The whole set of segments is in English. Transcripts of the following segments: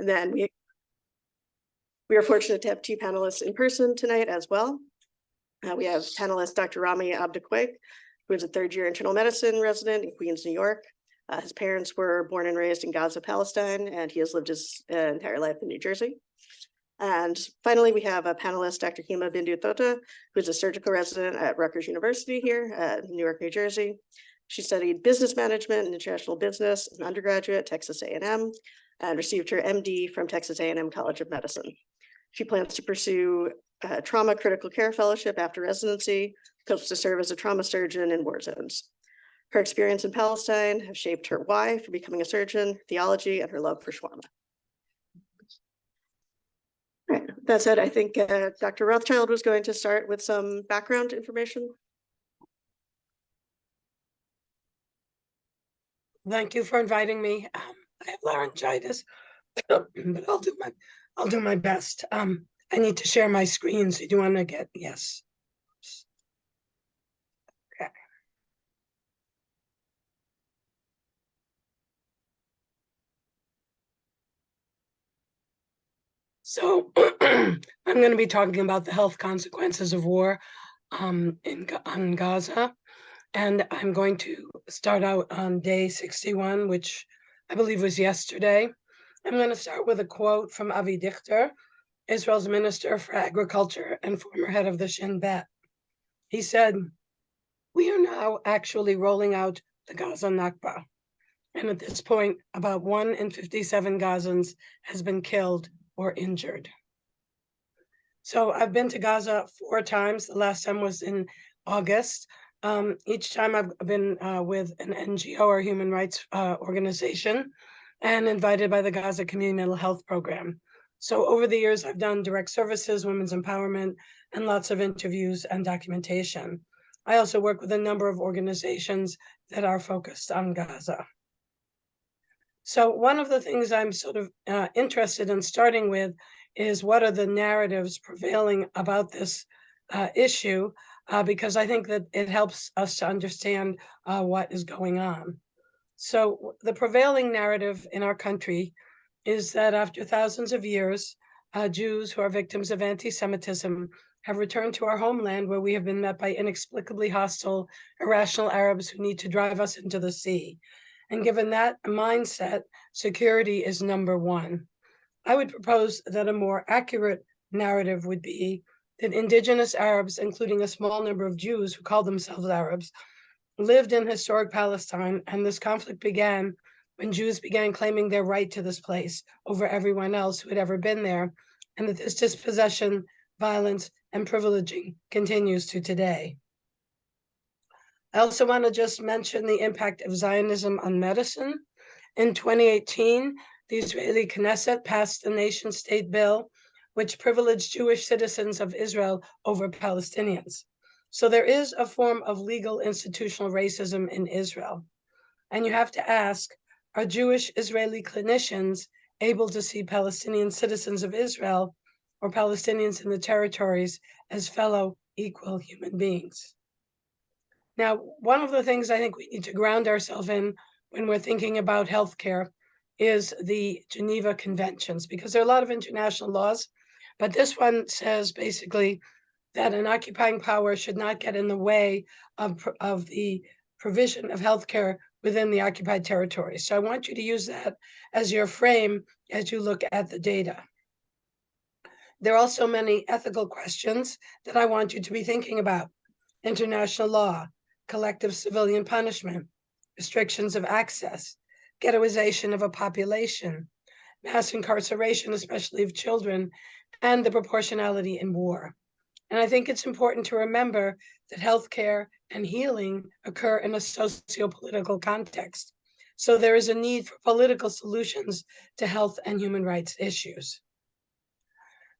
And then we are fortunate to have two panelists in person tonight as well. We have panelist Dr. Rami Abdequate, who is a third-year internal medicine resident in Queens, New York. His parents were born and raised in Gaza, Palestine, and he has lived his entire life in New Jersey. And finally, we have a panelist, Dr. Hima Bindu Tota, who's a surgical resident at Rutgers University here at Newark, New Jersey. She studied business management and international business as an undergraduate at Texas A&M and received her MD from Texas A&M College of Medicine. She plans to pursue a trauma critical care fellowship after residency, hopes to serve as a trauma surgeon in war zones. Her experience in Palestine have shaped her why for becoming a surgeon, theology, and her love for shawarma. Right. That said, I think Dr. Rothschild was going to start with some background information. Thank you for inviting me. I have laryngitis, but I'll do my best. I need to share my screen. So do you want to get yes? Okay. So I'm going to be talking about the health consequences of war on Gaza. And I'm going to start out on day 61, which I believe was yesterday. I'm going to start with a quote from Avi Dichter, Israel's Minister for Agriculture and former head of the Shin Bet. He said, "We are now actually rolling out the Gaza Nakba. And at this point, about 1 in 57 Gazans has been killed or injured." So I've been to Gaza 4 times. The last time was in August. Each time I've been with an NGO or human rights organization and invited by the Gaza Community Mental Health Program. So over the years, I've done direct services, women's empowerment, and lots of interviews and documentation. I also work with a number of organizations that are focused on Gaza. So one of the things I'm sort of interested in starting with is what are the narratives prevailing about this issue, because I think that it helps us to understand what is going on. So the prevailing narrative in our country is that after thousands of years, Jews who are victims of anti-Semitism have returned to our homeland where we have been met by inexplicably hostile, irrational Arabs who need to drive us into the sea. And given that mindset, security is number one. I would propose that a more accurate narrative would be that indigenous Arabs, including a small number of Jews who call themselves Arabs, lived in historic Palestine, and this conflict began when Jews began claiming their right to this place over everyone else who had ever been there, and that this dispossession, violence, and privileging continues to today. I also want to just mention the impact of Zionism on medicine. In 2018, the Israeli Knesset passed the nation-state bill, which privileged Jewish citizens of Israel over Palestinians. So there is a form of legal institutional racism in Israel. And you have to ask, are Jewish Israeli clinicians able to see Palestinian citizens of Israel or Palestinians in the territories as fellow equal human beings? Now, one of the things I think we need to ground ourselves in when we're thinking about healthcare is the Geneva Conventions, because there are a lot of international laws, but this one says basically that an occupying power should not get in the way of the provision of healthcare within the occupied territory. So I want you to use that as your frame as you look at the data. There are also many ethical questions that I want you to be thinking about. International law, collective civilian punishment, restrictions of access, ghettoization of a population, mass incarceration, especially of children, and the proportionality in war. And I think it's important to remember that healthcare and healing occur in a socio-political context. So there is a need for political solutions to health and human rights issues.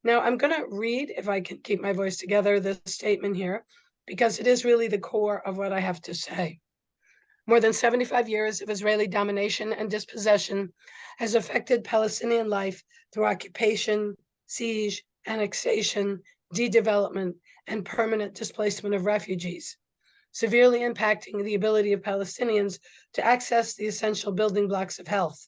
Now, I'm going to read, if I can keep my voice together, this statement here, because it is really the core of what I have to say. More than 75 years of Israeli domination and dispossession has affected Palestinian life through occupation, siege, annexation, de-development, and permanent displacement of refugees, severely impacting the ability of Palestinians to access the essential building blocks of health,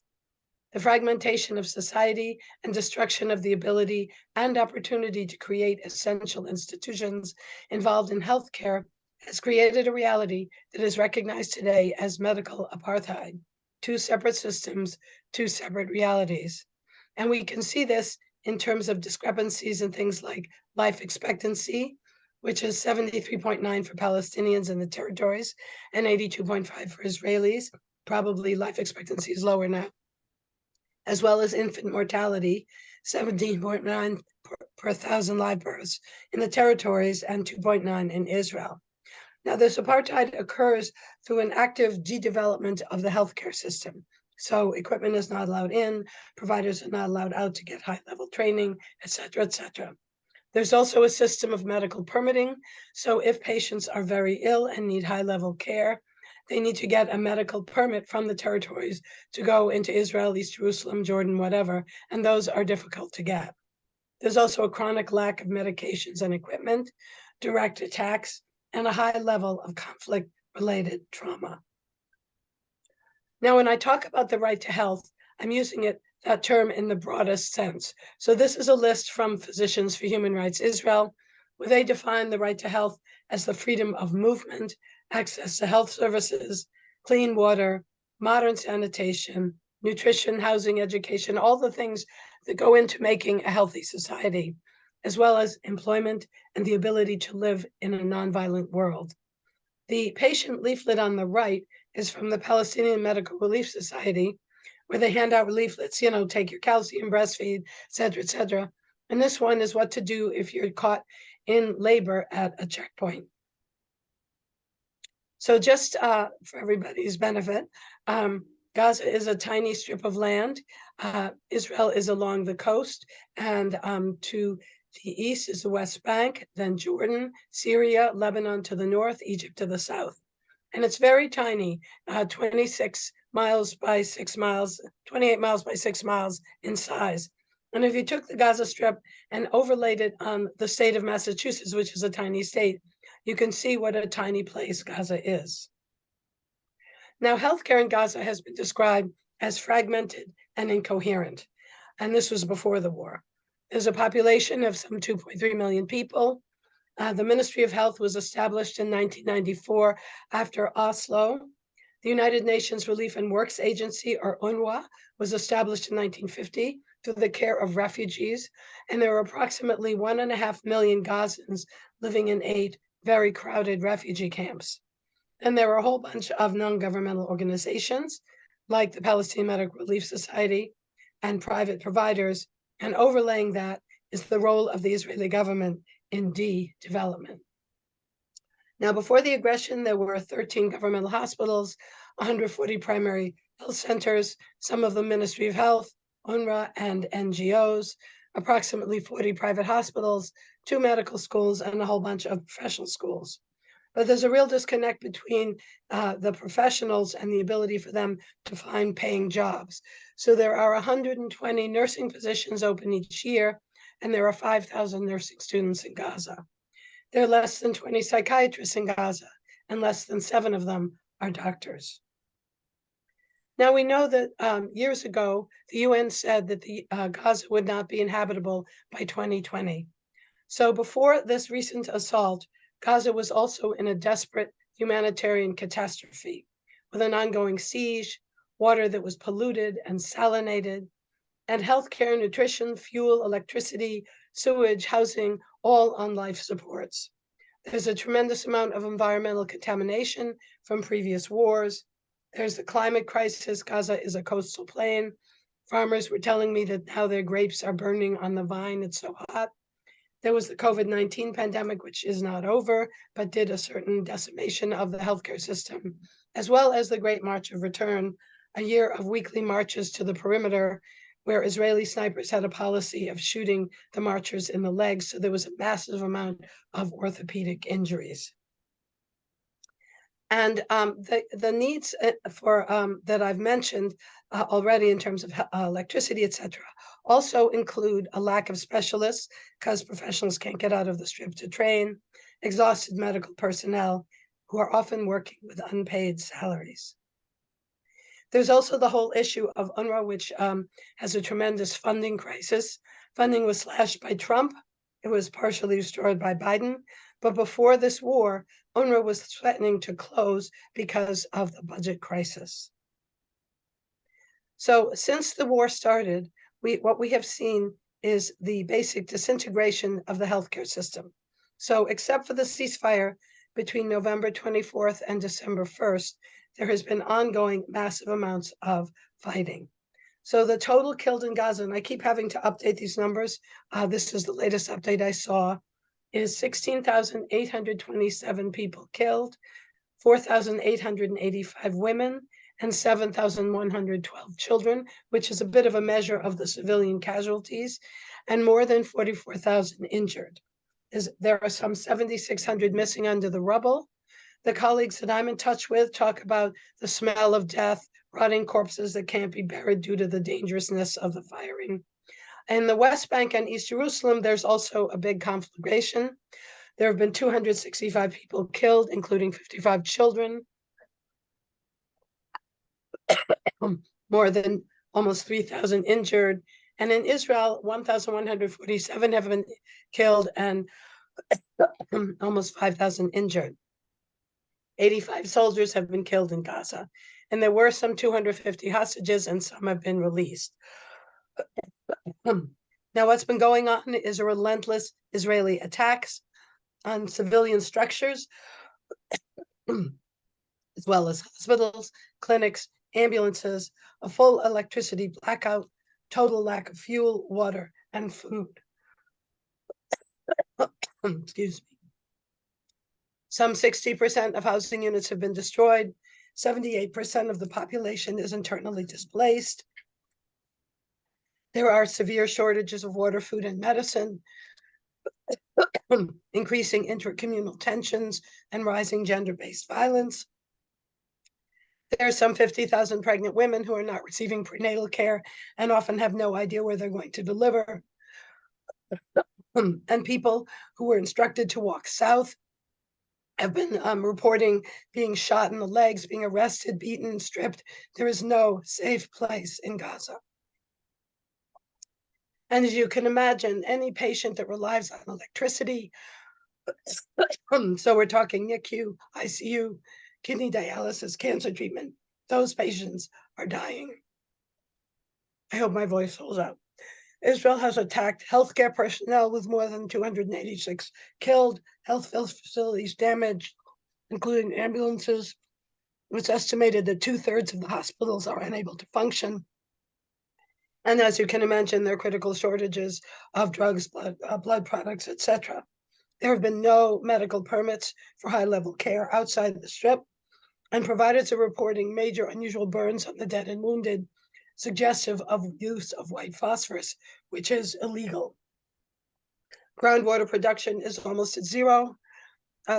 The fragmentation of society and destruction of the ability and opportunity to create essential institutions involved in healthcare has created a reality that is recognized today as medical apartheid, two separate systems, two separate realities. And we can see this in terms of discrepancies in things like life expectancy, which is 73.9 for Palestinians in the territories and 82.5 for Israelis. Probably life expectancy is lower now, as well as infant mortality, 17.9 per 1,000 live births in the territories and 2.9 in Israel. Now, this apartheid occurs through an active de-development of the healthcare system. So equipment is not allowed in, providers are not allowed out to get high-level training, et cetera, et cetera. There's also a system of medical permitting. So if patients are very ill and need high-level care, they need to get a medical permit from the territories to go into Israel, East Jerusalem, Jordan, whatever, and those are difficult to get. There's also a chronic lack of medications and equipment, direct attacks, and a high level of conflict-related trauma. Now, when I talk about the right to health, I'm using that term in the broadest sense. So this is a list from Physicians for Human Rights Israel, where they define the right to health as the freedom of movement, access to health services, clean water, modern sanitation, nutrition, housing, education, all the things that go into making a healthy society, as well as employment and the ability to live in a nonviolent world. The patient leaflet on the right is from the Palestinian Medical Relief Society, where they hand out leaflets, take your calcium, breastfeed, et cetera, et cetera. And this one is what to do if you're caught in labor at a checkpoint. So just for everybody's benefit, Gaza is a tiny strip of land. Israel is along the coast, and to the east is the West Bank, then Jordan, Syria, Lebanon to the north, Egypt to the south. And it's very tiny, 26 miles by 6 miles, 28 miles by 6 miles in size. And if you took the Gaza Strip and overlaid it on the state of Massachusetts, which is a tiny state, you can see what a tiny place Gaza is. Now, healthcare in Gaza has been described as fragmented and incoherent, and this was before the war. There's a population of some 2.3 million people. The Ministry of Health was established in 1994 after Oslo. The United Nations Relief and Works Agency, or UNRWA, was established in 1950 for the care of refugees, and there are approximately 1.5 million Gazans living in 8 very crowded refugee camps. And there are a whole bunch of non-governmental organizations, like the Palestinian Medical Relief Society and private providers, and overlaying that is the role of the Israeli government in de-development. Now, before the aggression, there were 13 governmental hospitals, 140 primary health centers, some of the Ministry of Health, UNRWA, and NGOs, approximately 40 private hospitals, 2 medical schools, and a whole bunch of professional schools. But there's a real disconnect between the professionals and the ability for them to find paying jobs. So there are 120 nursing positions open each year, and there are 5,000 nursing students in Gaza. There are less than 20 psychiatrists in Gaza, and less than 7 of them are doctors. Now, we know that years ago, the UN said that the Gaza would not be inhabitable by 2020. So before this recent assault, Gaza was also in a desperate humanitarian catastrophe with an ongoing siege, water that was polluted and salinated, and healthcare, nutrition, fuel, electricity, sewage, housing, all on life supports. There's a tremendous amount of environmental contamination from previous wars. There's the climate crisis. Gaza is a coastal plain. Farmers were telling me that now their grapes are burning on the vine. It's so hot. There was the COVID-19 pandemic, which is not over, but did a certain decimation of the healthcare system, as well as the Great March of Return, a year of weekly marches to the perimeter, where Israeli snipers had a policy of shooting the marchers in the legs. So there was a massive amount of orthopedic injuries. And the needs for that I've mentioned already in terms of electricity, et cetera, also include a lack of specialists because professionals can't get out of the Strip to train, exhausted medical personnel who are often working with unpaid salaries. There's also the whole issue of UNRWA, which has a tremendous funding crisis. Funding was slashed by Trump. It was partially restored by Biden. But before this war, UNRWA was threatening to close because of the budget crisis. So since the war started, what we have seen is the basic disintegration of the healthcare system. So except for the ceasefire between November 24th and December 1st, there has been ongoing massive amounts of fighting. So the total killed in Gaza, and I keep having to update these numbers, this is the latest update I saw, is 16,827 people killed, 4,885 women, and 7,112 children, which is a bit of a measure of the civilian casualties, and more than 44,000 injured. There are some 7,600 missing under the rubble. The colleagues that I'm in touch with talk about the smell of death, rotting corpses that can't be buried due to the dangerousness of the firing. In the West Bank and East Jerusalem, there's also a big conflagration. There have been 265 people killed, including 55 children. More than almost 3,000 injured. And in Israel, 1,147 have been killed and almost 5,000 injured. 85 soldiers have been killed in Gaza. And there were some 250 hostages and some have been released. Now, what's been going on is a relentless Israeli attacks on civilian structures, as well as hospitals, clinics, ambulances, a full electricity blackout, total lack of fuel, water, and food. Excuse me. Some 60% of housing units have been destroyed. 78% of the population is internally displaced. There are severe shortages of water, food, and medicine, increasing intercommunal tensions and rising gender-based violence. There are some 50,000 pregnant women who are not receiving prenatal care and often have no idea where they're going to deliver. And people who were instructed to walk south have been reporting being shot in the legs, being arrested, beaten, stripped. There is no safe place in Gaza. And as you can imagine, any patient that relies on electricity, so we're talking NICU, ICU, kidney dialysis, cancer treatment, those patients are dying. I hope my voice holds up. Israel has attacked healthcare personnel with more than 286 killed, health facilities damaged, including ambulances. It's estimated that 2/3 of the hospitals are unable to function. And as you can imagine, there are critical shortages of drugs, blood products, etc. There have been no medical permits for high-level care outside the Strip, and providers are reporting major unusual burns on the dead and wounded, suggestive of use of white phosphorus, which is illegal. Groundwater production is almost at zero.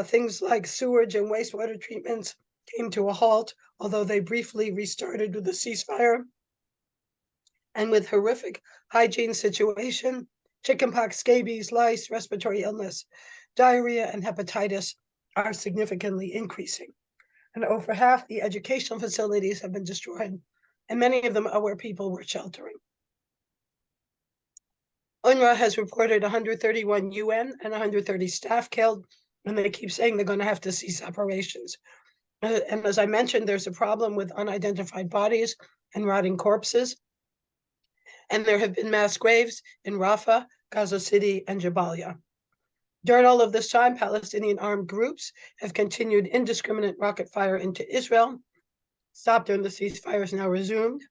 Things like sewage and wastewater treatments came to a halt, although they briefly restarted with the ceasefire. And with horrific hygiene situation, chickenpox, scabies, lice, respiratory illness, diarrhea, and hepatitis are significantly increasing. And over half the educational facilities have been destroyed, and many of them are where people were sheltering. UNRWA has reported 131 UN and 130 staff killed, and they keep saying they're going to have to cease operations. And as I mentioned, there's a problem with unidentified bodies and rotting corpses. And there have been mass graves in Rafah, Gaza City, and Jabalia. During all of this time, Palestinian armed groups have continued indiscriminate rocket fire into Israel. Stopped during the ceasefire is now resumed.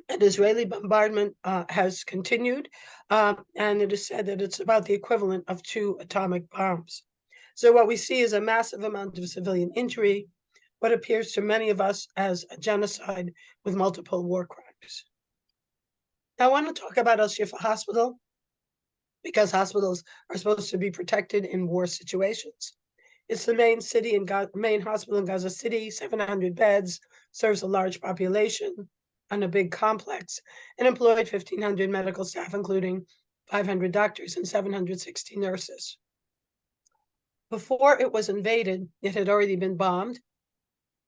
And Israeli bombardment has continued, and it is said that it's about the equivalent of 2 atomic bombs. So what we see is a massive amount of civilian injury, what appears to many of us as a genocide with multiple war crimes. Now, I want to talk about Al Shifa Hospital, because hospitals are supposed to be protected in war situations. It's the main hospital in Gaza City, 700 beds, serves a large population on a big complex, and employed 1,500 medical staff, including 500 doctors and 760 nurses. Before it was invaded, it had already been bombed,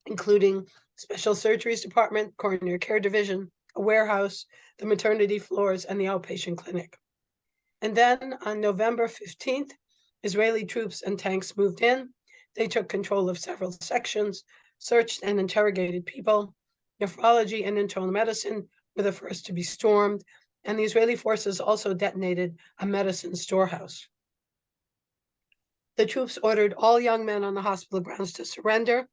including special surgeries department, coronary care division, a warehouse, the maternity floors, and the outpatient clinic. And then on November 15th, Israeli troops and tanks moved in. They took control of several sections, searched and interrogated people. Nephrology and internal medicine were the first to be stormed, and the Israeli forces also detonated a medicine storehouse. The troops ordered all young men on the hospital grounds to surrender,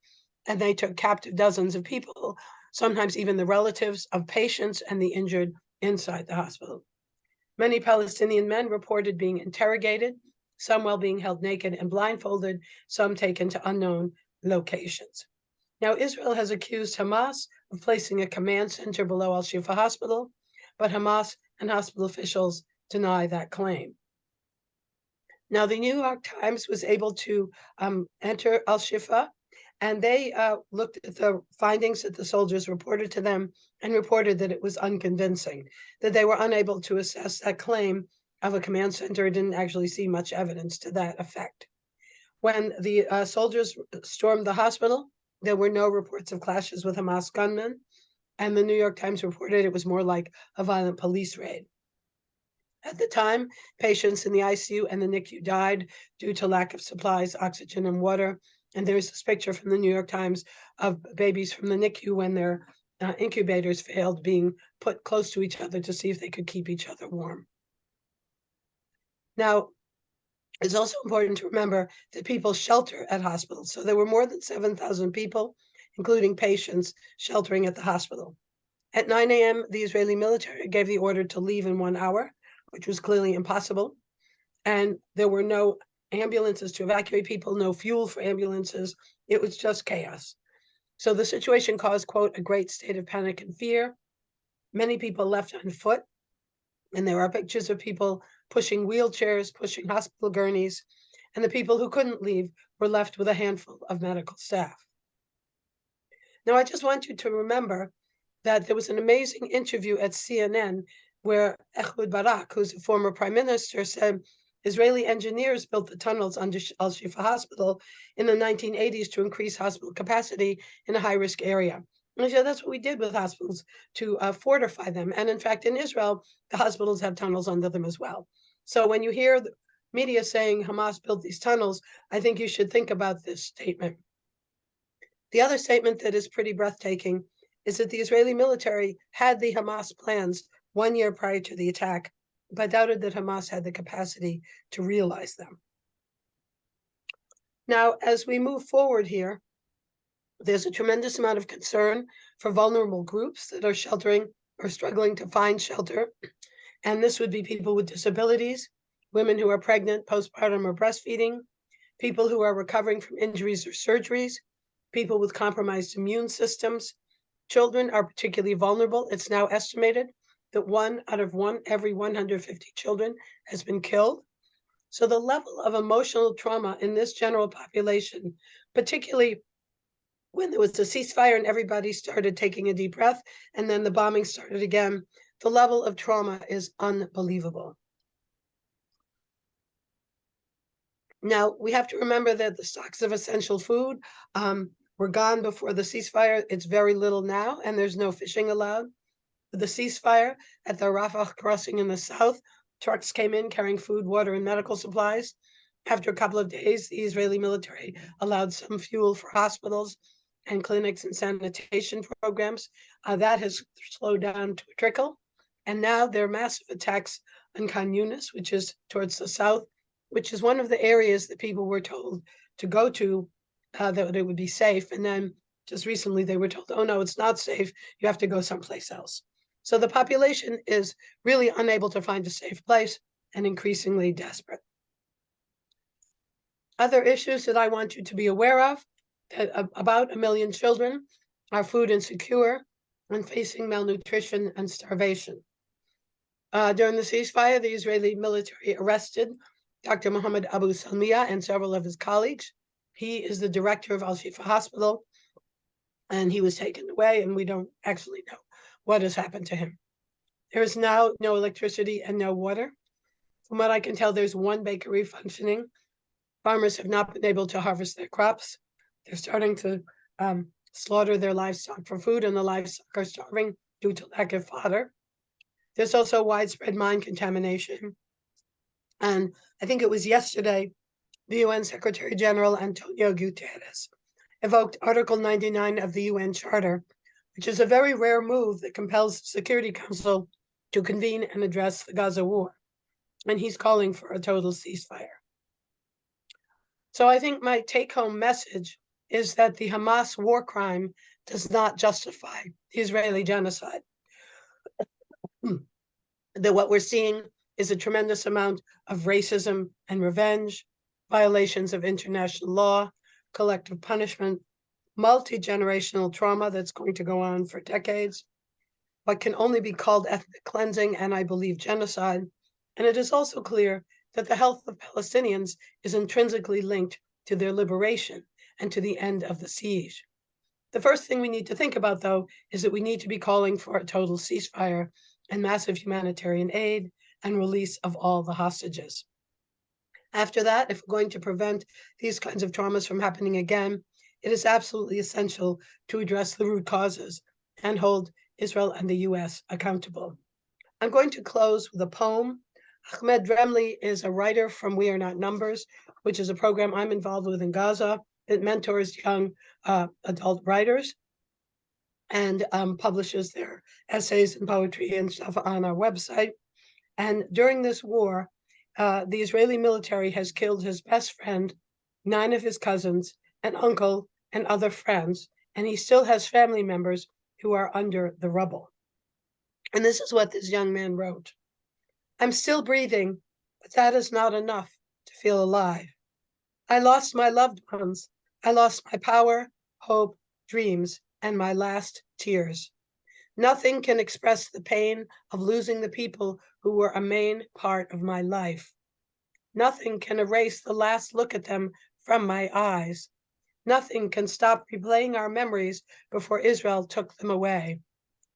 and they took captive dozens of people, sometimes even the relatives of patients and the injured inside the hospital. Many Palestinian men reported being interrogated, some while being held naked and blindfolded, some taken to unknown locations. Now, Israel has accused Hamas of placing a command center below Al-Shifa Hospital, but Hamas and hospital officials deny that claim. Now, the New York Times was able to enter Al-Shifa, and they looked at the findings that the soldiers reported to them and reported that it was unconvincing, that they were unable to assess that claim of a command center, didn't actually see much evidence to that effect. When the soldiers stormed the hospital, there were no reports of clashes with Hamas gunmen, and the New York Times reported it was more like a violent police raid. At the time, patients in the ICU and the NICU died due to lack of supplies, oxygen, and water. And there's this picture from the New York Times of babies from the NICU when their incubators failed, being put close to each other to see if they could keep each other warm. Now, it's also important to remember that people shelter at hospitals. So there were more than 7,000 people, including patients, sheltering at the hospital. At 9 a.m., the Israeli military gave the order to leave in 1 hour, which was clearly impossible. And there were no ambulances to evacuate people, no fuel for ambulances. It was just chaos. So the situation caused, quote, a great state of panic and fear. Many people left on foot, and there are pictures of people pushing wheelchairs, pushing hospital gurneys, and the people who couldn't leave were left with a handful of medical staff. Now, I just want you to remember that there was an amazing interview at CNN where Ehud Barak, who's a former prime minister, said Israeli engineers built the tunnels under Al-Shifa Hospital in the 1980s to increase hospital capacity in a high-risk area. And he said that's what we did with hospitals to fortify them. And in fact, in Israel, the hospitals have tunnels under them as well. So when you hear the media saying Hamas built these tunnels, I think you should think about this statement. The other statement that is pretty breathtaking is that the Israeli military had the Hamas plans 1 year prior to the attack, but doubted that Hamas had the capacity to realize them. Now, as we move forward here, there's a tremendous amount of concern for vulnerable groups that are sheltering or struggling to find shelter. And this would be people with disabilities, women who are pregnant, postpartum, or breastfeeding, people who are recovering from injuries or surgeries, people with compromised immune systems. Children are particularly vulnerable. It's now estimated that 1 out of every 150 children has been killed. So the level of emotional trauma in this general population, particularly when there was a ceasefire and everybody started taking a deep breath, and then the bombing started again, the level of trauma is unbelievable. Now, we have to remember that the stocks of essential food were gone before the ceasefire. It's very little now, and there's no fishing allowed. With the ceasefire at the Rafah crossing in the south, trucks came in carrying food, water, and medical supplies. After a couple of days, the Israeli military allowed some fuel for hospitals and clinics and sanitation programs. That has slowed down to a trickle. And now there are massive attacks on Khan Yunis, which is towards the south, which is one of the areas that people were told to go to, that it would be safe. And then just recently they were told, oh no, it's not safe. You have to go someplace else. So the population is really unable to find a safe place and increasingly desperate. Other issues that I want you to be aware of, that about 1 million children are food insecure and facing malnutrition and starvation. During the ceasefire, the Israeli military arrested Dr. Mohammed Abu Salmiya and several of his colleagues. He is the director of Al-Shifa Hospital, and he was taken away, and we don't actually know what has happened to him. There is now no electricity and no water. From what I can tell, there's one bakery functioning. Farmers have not been able to harvest their crops. They're starting to slaughter their livestock for food, and the livestock are starving due to lack of fodder. There's also widespread mine contamination. And I think it was yesterday, the UN Secretary General Antonio Guterres evoked Article 99 of the UN Charter, which is a very rare move that compels the Security Council to convene and address the Gaza war. And he's calling for a total ceasefire. So I think my take-home message is that the Hamas war crime does not justify the Israeli genocide. That what we're seeing is a tremendous amount of racism and revenge, violations of international law, collective punishment, multi-generational trauma that's going to go on for decades, what can only be called ethnic cleansing, and I believe genocide. And it is also clear that the health of Palestinians is intrinsically linked to their liberation and to the end of the siege. The first thing we need to think about, though, is that we need to be calling for a total ceasefire and massive humanitarian aid and release of all the hostages. After that, if we're going to prevent these kinds of traumas from happening again, it is absolutely essential to address the root causes and hold Israel and the US accountable. I'm going to close with a poem. Ahmed Dremli is a writer from We Are Not Numbers, which is a program I'm involved with in Gaza that mentors young adult writers and publishes their essays and poetry and stuff on our website. And during this war, the Israeli military has killed his best friend, 9 of his cousins, an uncle, and other friends, and he still has family members who are under the rubble. And this is what this young man wrote. I'm still breathing, but that is not enough to feel alive. I lost my loved ones. I lost my power, hope, dreams, and my last tears. Nothing can express the pain of losing the people who were a main part of my life. Nothing can erase the last look at them from my eyes. Nothing can stop replaying our memories before Israel took them away.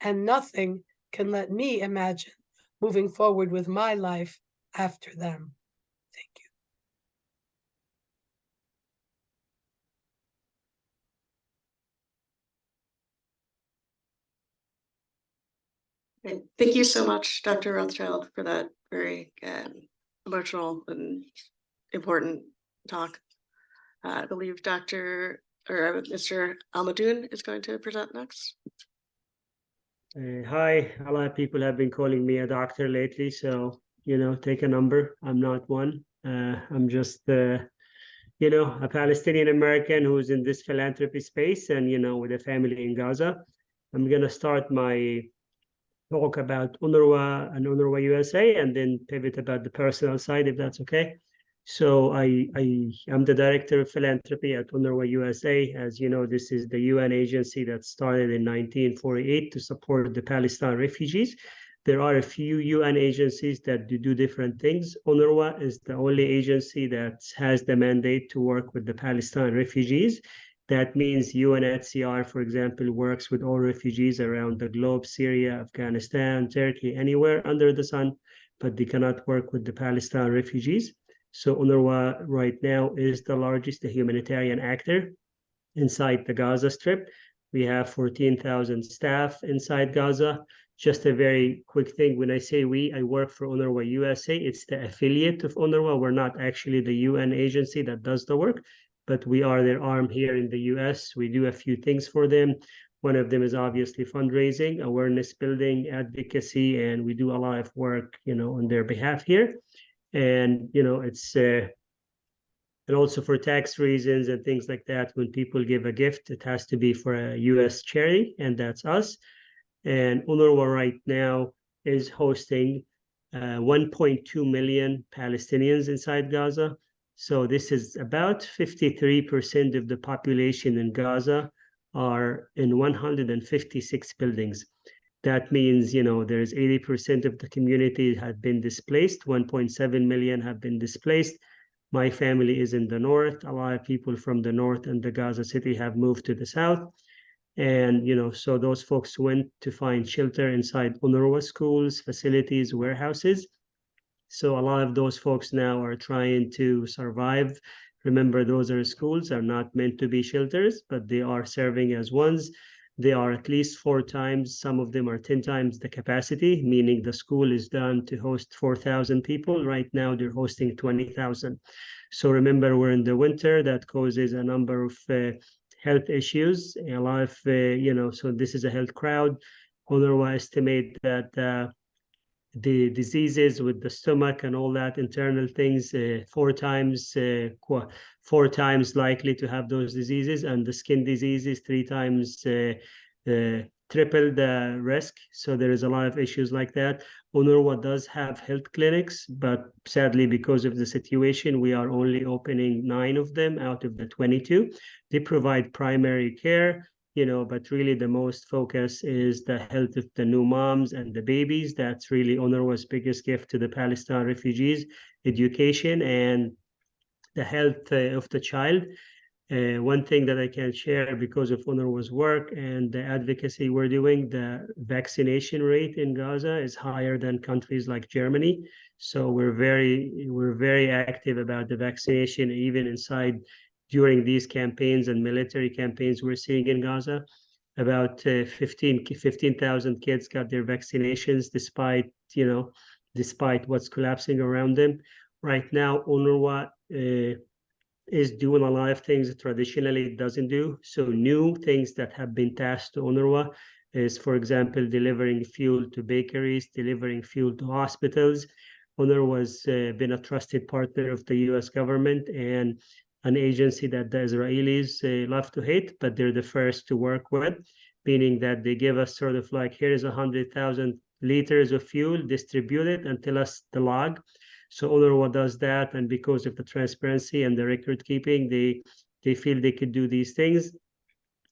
And nothing can let me imagine moving forward with my life after them. Thank you. Okay. Thank you so much, Dr. Rothschild, for that very emotional and important talk. I believe Mr. Almadoun is going to present next. Hi, a lot of people have been calling me a doctor lately, so, take a number. I'm not one. I'm just, a Palestinian American who's in this philanthropy space and, with a family in Gaza. I'm going to start my talk about UNRWA and UNRWA USA and then pivot about the personal side, if that's okay. So I'm the director of philanthropy at UNRWA USA. As you know, this is the UN agency that started in 1948 to support the Palestine refugees. There are a few UN agencies that do different things. UNRWA is the only agency that has the mandate to work with the Palestine refugees. That means UNHCR, for example, works with all refugees around the globe, Syria, Afghanistan, Turkey, anywhere under the sun, but they cannot work with the Palestine refugees. So UNRWA right now is the largest humanitarian actor inside the Gaza Strip. We have 14,000 staff inside Gaza. Just a very quick thing, when I say we, I work for UNRWA USA. It's the affiliate of UNRWA. We're not actually the UN agency that does the work, but we are their arm here in the US. We do a few things for them. One of them is obviously fundraising, awareness building, advocacy, and we do a lot of work, on their behalf here. And it's and also for tax reasons and things like that, when people give a gift, it has to be for a US charity, and that's us. And UNRWA right now is hosting 1.2 million Palestinians inside Gaza. So this is about 53% of the population in Gaza are in 156 buildings. That means, there's 80% of the community have been displaced. 1.7 million have been displaced. My family is in the north. A lot of people from the north and the Gaza City have moved to the south. And, so those folks went to find shelter inside UNRWA schools, facilities, warehouses. So a lot of those folks now are trying to survive Remember, those are schools, are not meant to be shelters, but they are serving as ones. They are at least 4 times, some of them are 10 times the capacity, meaning the school is done to host 4,000 people. Right now, they're hosting 20,000. So remember, we're in the winter. That causes a number of health issues. A lot of, so this is a health crowd. UNRWA estimate that the diseases with the stomach and all that internal things 4 times 4 times likely to have those diseases, and the skin diseases 3 times triple the risk. So there is a lot of issues like that. UNRWA does have health clinics, but sadly, because of the situation, we are only opening 9 of them out of the 22. They provide primary care, but really the most focus is the health of the new moms and the babies. That's really UNRWA's biggest gift to the Palestine refugees: education and the health of the child. One thing that I can share because of UNRWA's work and the advocacy we're doing, the vaccination rate in Gaza is higher than countries like Germany. So we're very active about the vaccination, even inside during these campaigns and military campaigns we're seeing in Gaza. About 15,000 kids got their vaccinations despite what's collapsing around them. Right now, UNRWA is doing a lot of things that traditionally it doesn't do. So new things that have been tasked to UNRWA is, for example, delivering fuel to bakeries, delivering fuel to hospitals. UNRWA has been a trusted partner of the US government and an agency that the Israelis love to hate, but they're the first to work with, meaning that they give us sort of like, here's 100,000 liters of fuel, distribute it and tell us the log. So UNRWA does that, and because of the transparency and the record keeping, they feel they could do these things.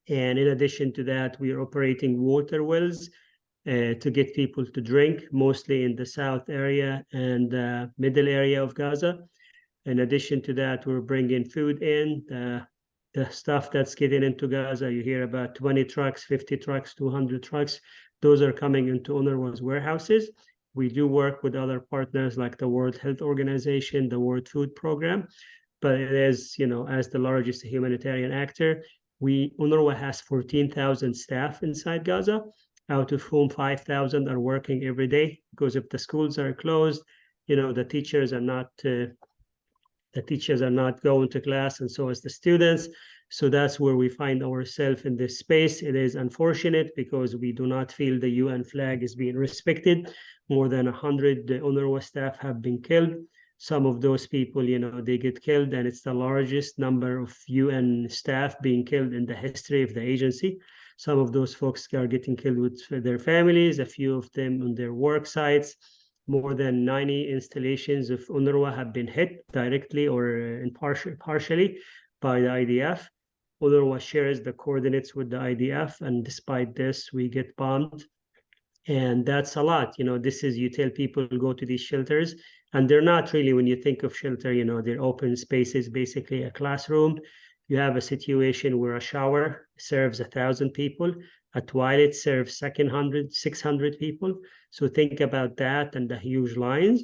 And in addition to that, we are operating water wells to get people to drink, mostly in the south area and middle area of Gaza. In addition to that, we're bringing food in. The stuff that's getting into Gaza, you hear about 20 trucks, 50 trucks, 200 trucks. Those are coming into UNRWA's warehouses. We do work with other partners like the World Health Organization, the World Food Program, but it is, as the largest humanitarian actor, UNRWA has 14,000 staff inside Gaza, out of whom 5,000 are working every day, because if the schools are closed, the teachers are not going to class, and so is the students. So that's where we find ourselves in this space. It is unfortunate because we do not feel the UN flag is being respected. More than 100 UNRWA staff have been killed. Some of those people, they get killed, and it's the largest number of UN staff being killed in the history of the agency. Some of those folks are getting killed with their families, a few of them on their work sites. More than 90 installations of UNRWA have been hit directly or partially by the IDF. UNRWA shares the coordinates with the IDF, and despite this, we get bombed. And that's a lot. This is, you tell people go to these shelters, and they're not really, when you think of shelter, they're open spaces, basically a classroom. You have a situation where a shower serves 1,000 people, a toilet serves 600 people. So think about that and the huge lines.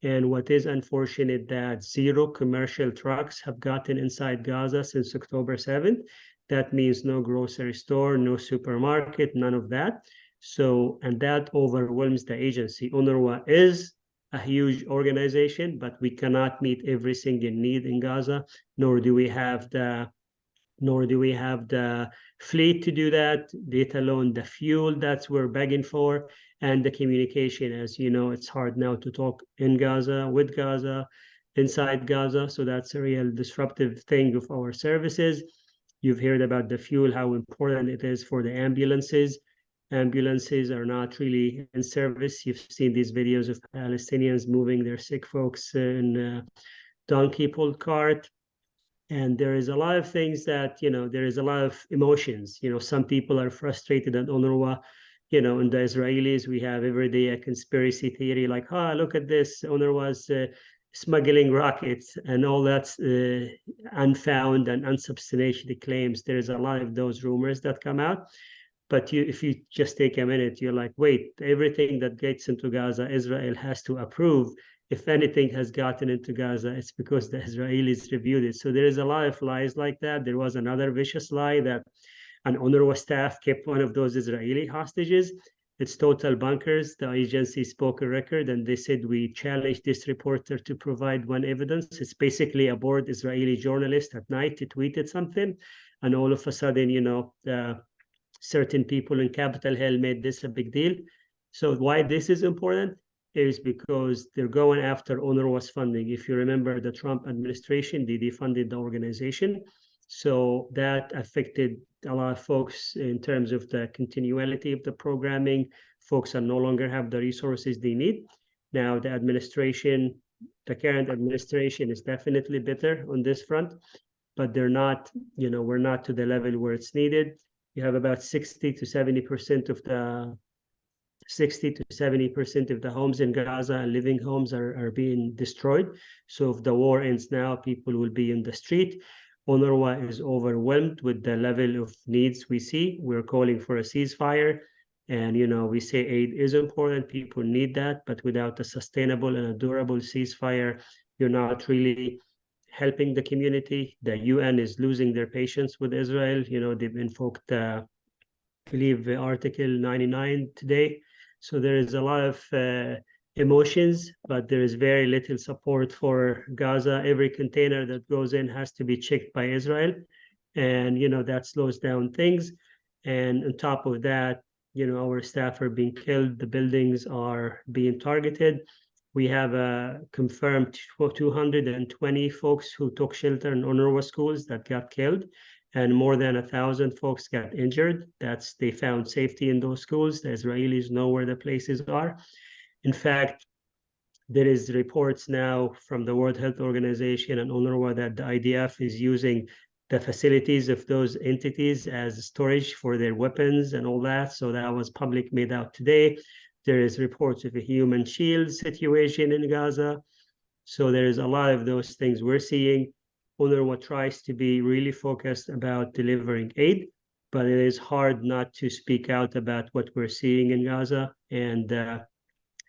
And what is unfortunate that 0 commercial trucks have gotten inside Gaza since October 7th. That means no grocery store, no supermarket, none of that. So, and that overwhelms the agency. UNRWA is a huge organization, but we cannot meet every single need in Gaza, nor do we have the fleet to do that, let alone the fuel that we're begging for, and the communication. As you know, it's hard now to talk in Gaza, with Gaza, inside Gaza. So that's a real disruptive thing of our services. You've heard about the fuel, how important it is for the ambulances. Ambulances are not really in service. You've seen these videos of Palestinians moving their sick folks in a donkey-pulled cart. And there is a lot of things that, there is a lot of emotions. Some people are frustrated at UNRWA. And the Israelis, we have every day a conspiracy theory like, look at this, UNRWA's smuggling rockets and all that's unfound and unsubstantiated claims. There's a lot of those rumors that come out. But if you just take a minute, you're like, wait, everything that gets into Gaza, Israel has to approve. if anything has gotten into Gaza, it's because the Israelis reviewed it. So there is a lot of lies like that. There was another vicious lie that an UNRWA staff kept one of those Israeli hostages. It's total bunkers. The agency spoke a record and they said we challenged this reporter to provide one evidence. It's basically a bored Israeli journalist at night to tweeted something. And all of a sudden, certain people in Capitol Hill made this a big deal. So why this is important is because they're going after UNRWA's funding. If you remember the Trump administration, they defunded the organization. So that affected a lot of folks in terms of the continuity of the programming. Folks are no longer have the resources they need. Now the current administration is definitely better on this front, but they're not, we're not to the level where it's needed. You have about 60 to 70% of the homes in Gaza and living homes are being destroyed. So if the war ends now, people will be in the street. UNRWA is overwhelmed with the level of needs we see. We're calling for a ceasefire. And, we say aid is important. People need that. But without a sustainable and a durable ceasefire, you're not really helping the community. The UN is losing their patience with Israel. They've invoked, I believe, Article 99 today. So there is a lot of emotions, but there is very little support for Gaza. Every container that goes in has to be checked by Israel. And, that slows down things. And on top of that, our staff are being killed. The buildings are being targeted. We have confirmed 220 folks who took shelter in UNRWA schools that got killed, and more than 1,000 folks got injured. They found safety in those schools. The Israelis know where the places are. In fact, there is reports now from the World Health Organization and UNRWA that the IDF is using the facilities of those entities as storage for their weapons and all that. So that was public made out today. There is reports of a human shield situation in Gaza. So there is a lot of those things we're seeing. UNRWA tries to be really focused about delivering aid, but it is hard not to speak out about what we're seeing in Gaza and the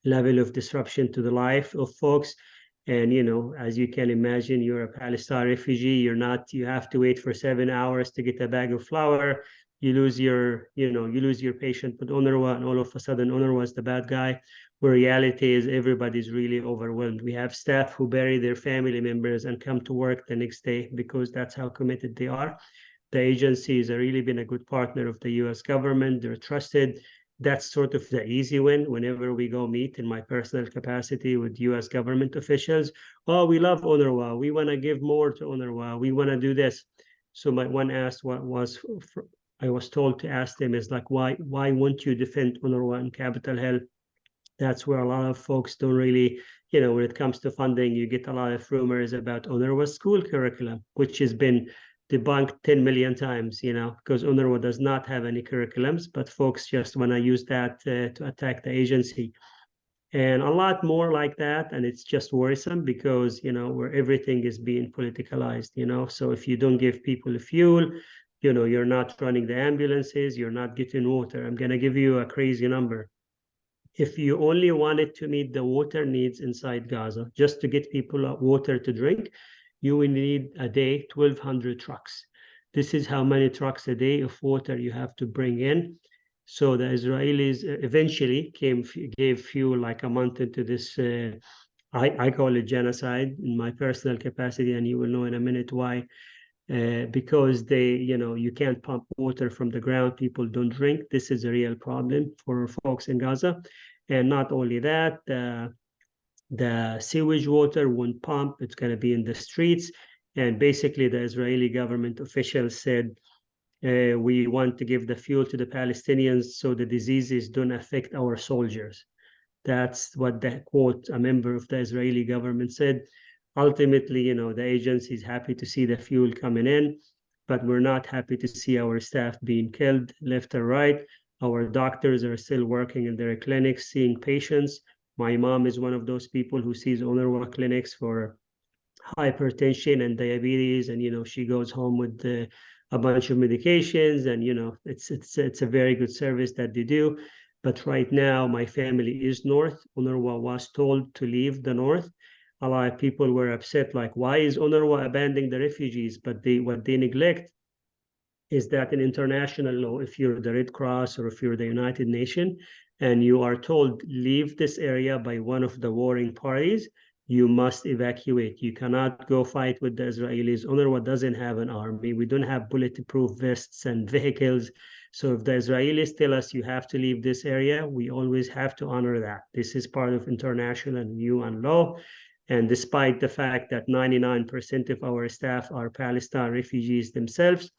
level of disruption to the life of folks. And, as you can imagine, you're a Palestine refugee. You have to wait for 7 hours to get a bag of flour. You lose your patient with UNRWA, and all of a sudden UNRWA is the bad guy. Where reality is everybody's really overwhelmed. We have staff who bury their family members and come to work the next day because that's how committed they are. The agency has really been a good partner of the US government. They're trusted. That's sort of the easy win whenever we go meet in my personal capacity with US government officials. Oh, we love UNRWA. We want to give more to UNRWA. We want to do this. So my one asked I was told to ask them is like, why won't you defend UNRWA in Capitol Hill? That's where a lot of folks don't really, when it comes to funding, you get a lot of rumors about UNRWA school curriculum, which has been debunked 10 million times, because UNRWA does not have any curriculums, but folks just want to use that to attack the agency. And a lot more like that. And it's just worrisome because, where everything is being politicalized, so if you don't give people fuel, you're not running the ambulances, you're not getting water. I'm going to give you a crazy number. If you only wanted to meet the water needs inside Gaza, just to get people water to drink, you will need a day 1,200 trucks. This is how many trucks a day of water you have to bring in. So the Israelis eventually gave fuel like a month into this, I call it genocide in my personal capacity, and you will know in a minute why. Because you can't pump water from the ground, people don't drink. This is a real problem for folks in Gaza. And not only that, the sewage water won't pump, it's going to be in the streets. And basically the Israeli government officials said, we want to give the fuel to the Palestinians so the diseases don't affect our soldiers. That's what the quote, a member of the Israeli government said. Ultimately, the agency is happy to see the fuel coming in, but we're not happy to see our staff being killed left or right. Our doctors are still working in their clinics, seeing patients. My mom is one of those people who sees UNRWA clinics for hypertension and diabetes, and she goes home with a bunch of medications, and it's a very good service that they do. But right now, my family is north. UNRWA was told to leave the north. A lot of people were upset, like, why is UNRWA abandoning the refugees? But what they neglect is that in international law, if you're the Red Cross or if you're the United Nations, and you are told leave this area by one of the warring parties, you must evacuate. You cannot go fight with the Israelis. UNRWA doesn't have an army. We don't have bulletproof vests and vehicles. So if the Israelis tell us you have to leave this area, we always have to honor that. This is part of international and UN law. And despite the fact that 99% of our staff are Palestine refugees themselves,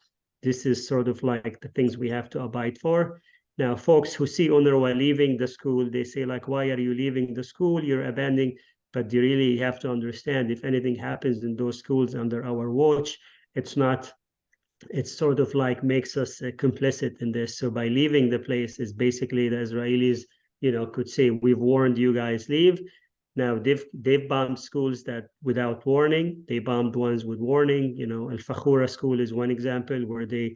this is sort of like the things we have to abide for. Now, folks who see UNRWA leaving the school, they say like, why are you leaving the school? You're abandoning. But you really have to understand, if anything happens in those schools under our watch, it's sort of like makes us complicit in this. So by leaving the place is basically the Israelis, could say, we've warned you guys, leave. Now they've bombed schools that without warning. They bombed ones with warning. Al Fakhura school is one example where they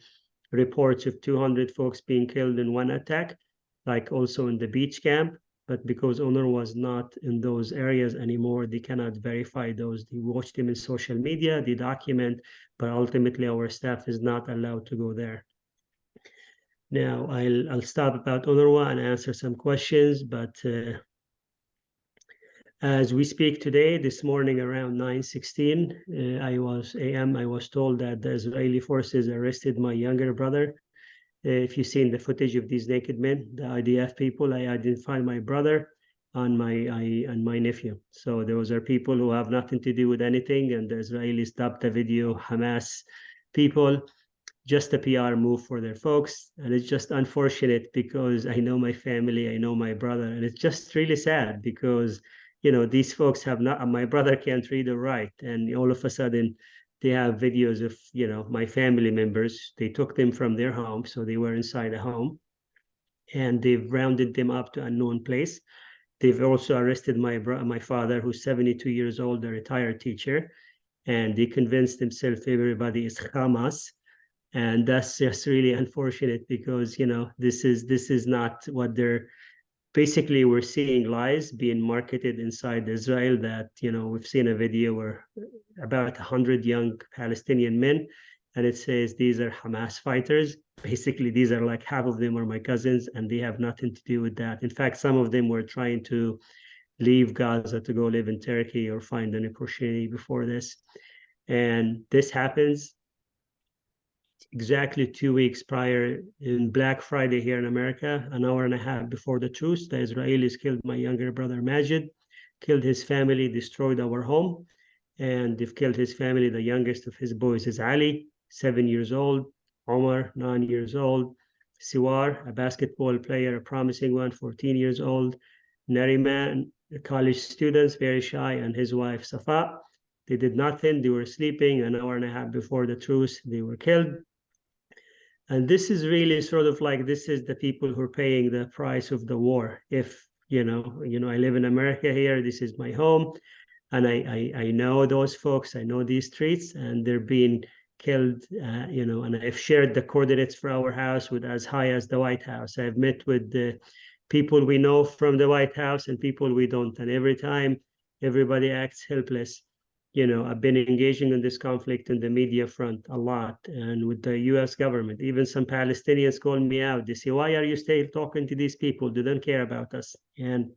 reports of 200 folks being killed in one attack, like also in the beach camp. But because UNRWA was not in those areas anymore, they cannot verify those. They watch them in social media, they document, but ultimately our staff is not allowed to go there. Now I'll stop about UNRWA and answer some questions, but as we speak today, this morning around 9:16 a.m., I was told that the Israeli forces arrested my younger brother. If you've seen the footage of these naked men, the IDF people, I identified my brother and my nephew. So those are people who have nothing to do with anything, and the Israelis dubbed the video Hamas people, just a PR move for their folks. And it's just unfortunate because I know my family, I know my brother, and it's just really sad because these folks have not, my brother can't read or write. And all of a sudden they have videos of, my family members. They took them from their home. So they were inside a home and they've rounded them up to an unknown place. They've also arrested my father, who's 72 years old, a retired teacher. And they convinced themselves everybody is Hamas. And that's just really unfortunate because, this is not what they're, basically we're seeing lies being marketed inside Israel that, we've seen a video where about 100 young Palestinian men, and it says these are Hamas fighters. Basically, these are like half of them are my cousins, and they have nothing to do with that. In fact, some of them were trying to leave Gaza to go live in Turkey or find an opportunity before this. And this happens exactly 2 weeks prior in Black Friday here in America, an hour and a half before the truce. The Israelis killed my younger brother Majid, killed his family, destroyed our home, and they've killed his family. The youngest of his boys is Ali, 7 years old, Omar, 9 years old, Siwar, a basketball player, a promising one, 14 years old, Nariman, a college student, very shy, and his wife Safa. They did nothing. They were sleeping. An hour and a half before the truce, they were killed. And this is really sort of like, this is the people who are paying the price of the war. If, I live in America here, this is my home, and I know those folks, I know these streets, and they're being killed, and I've shared the coordinates for our house with as high as the White House. I've met with the people we know from the White House and people we don't. And every time everybody acts helpless. I've been engaging in this conflict in the media front a lot and with the US government. Even some Palestinians call me out. They say, why are you still talking to these people? They don't care about us. And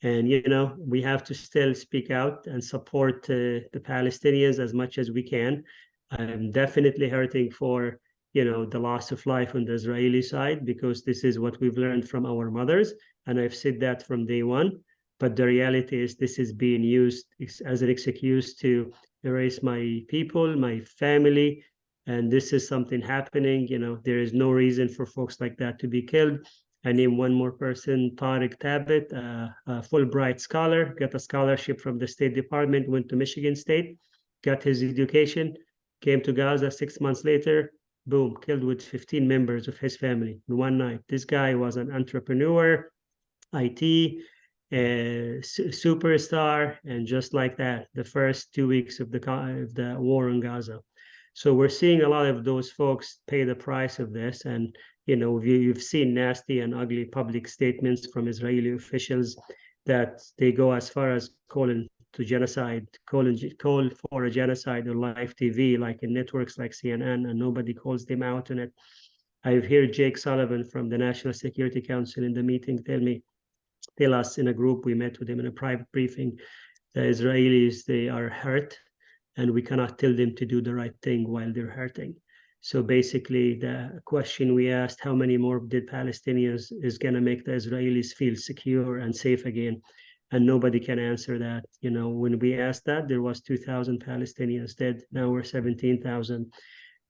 we have to still speak out and support the Palestinians as much as we can. I'm definitely hurting for, the loss of life on the Israeli side, because this is what we've learned from our mothers. And I've said that from day one. But the reality is this is being used as an excuse to erase my people, my family. And this is something happening. There is no reason for folks like that to be killed. I name one more person, Tariq Tabit, a Fulbright scholar, got a scholarship from the State Department, went to Michigan State, got his education, came to Gaza 6 months later, boom, killed with 15 members of his family in one night. This guy was an entrepreneur, IT, superstar, and just like that, the first 2 weeks of the war in Gaza. So we're seeing a lot of those folks pay the price of this. And You know, you've seen nasty and ugly public statements from Israeli officials that they go as far as calling to genocide, call for a genocide on live TV, like in networks like CNN, and nobody calls them out on it. I've heard Jake Sullivan from the National Security Council in the meeting tell us in a group, we met with him in a private briefing, the Israelis, they are hurt, and we cannot tell them to do the right thing while they're hurting. So basically, the question we asked, how many more dead Palestinians is going to make the Israelis feel secure and safe again? And nobody can answer that. You know, when we asked that, there was 2,000 Palestinians dead. Now we're 17,000.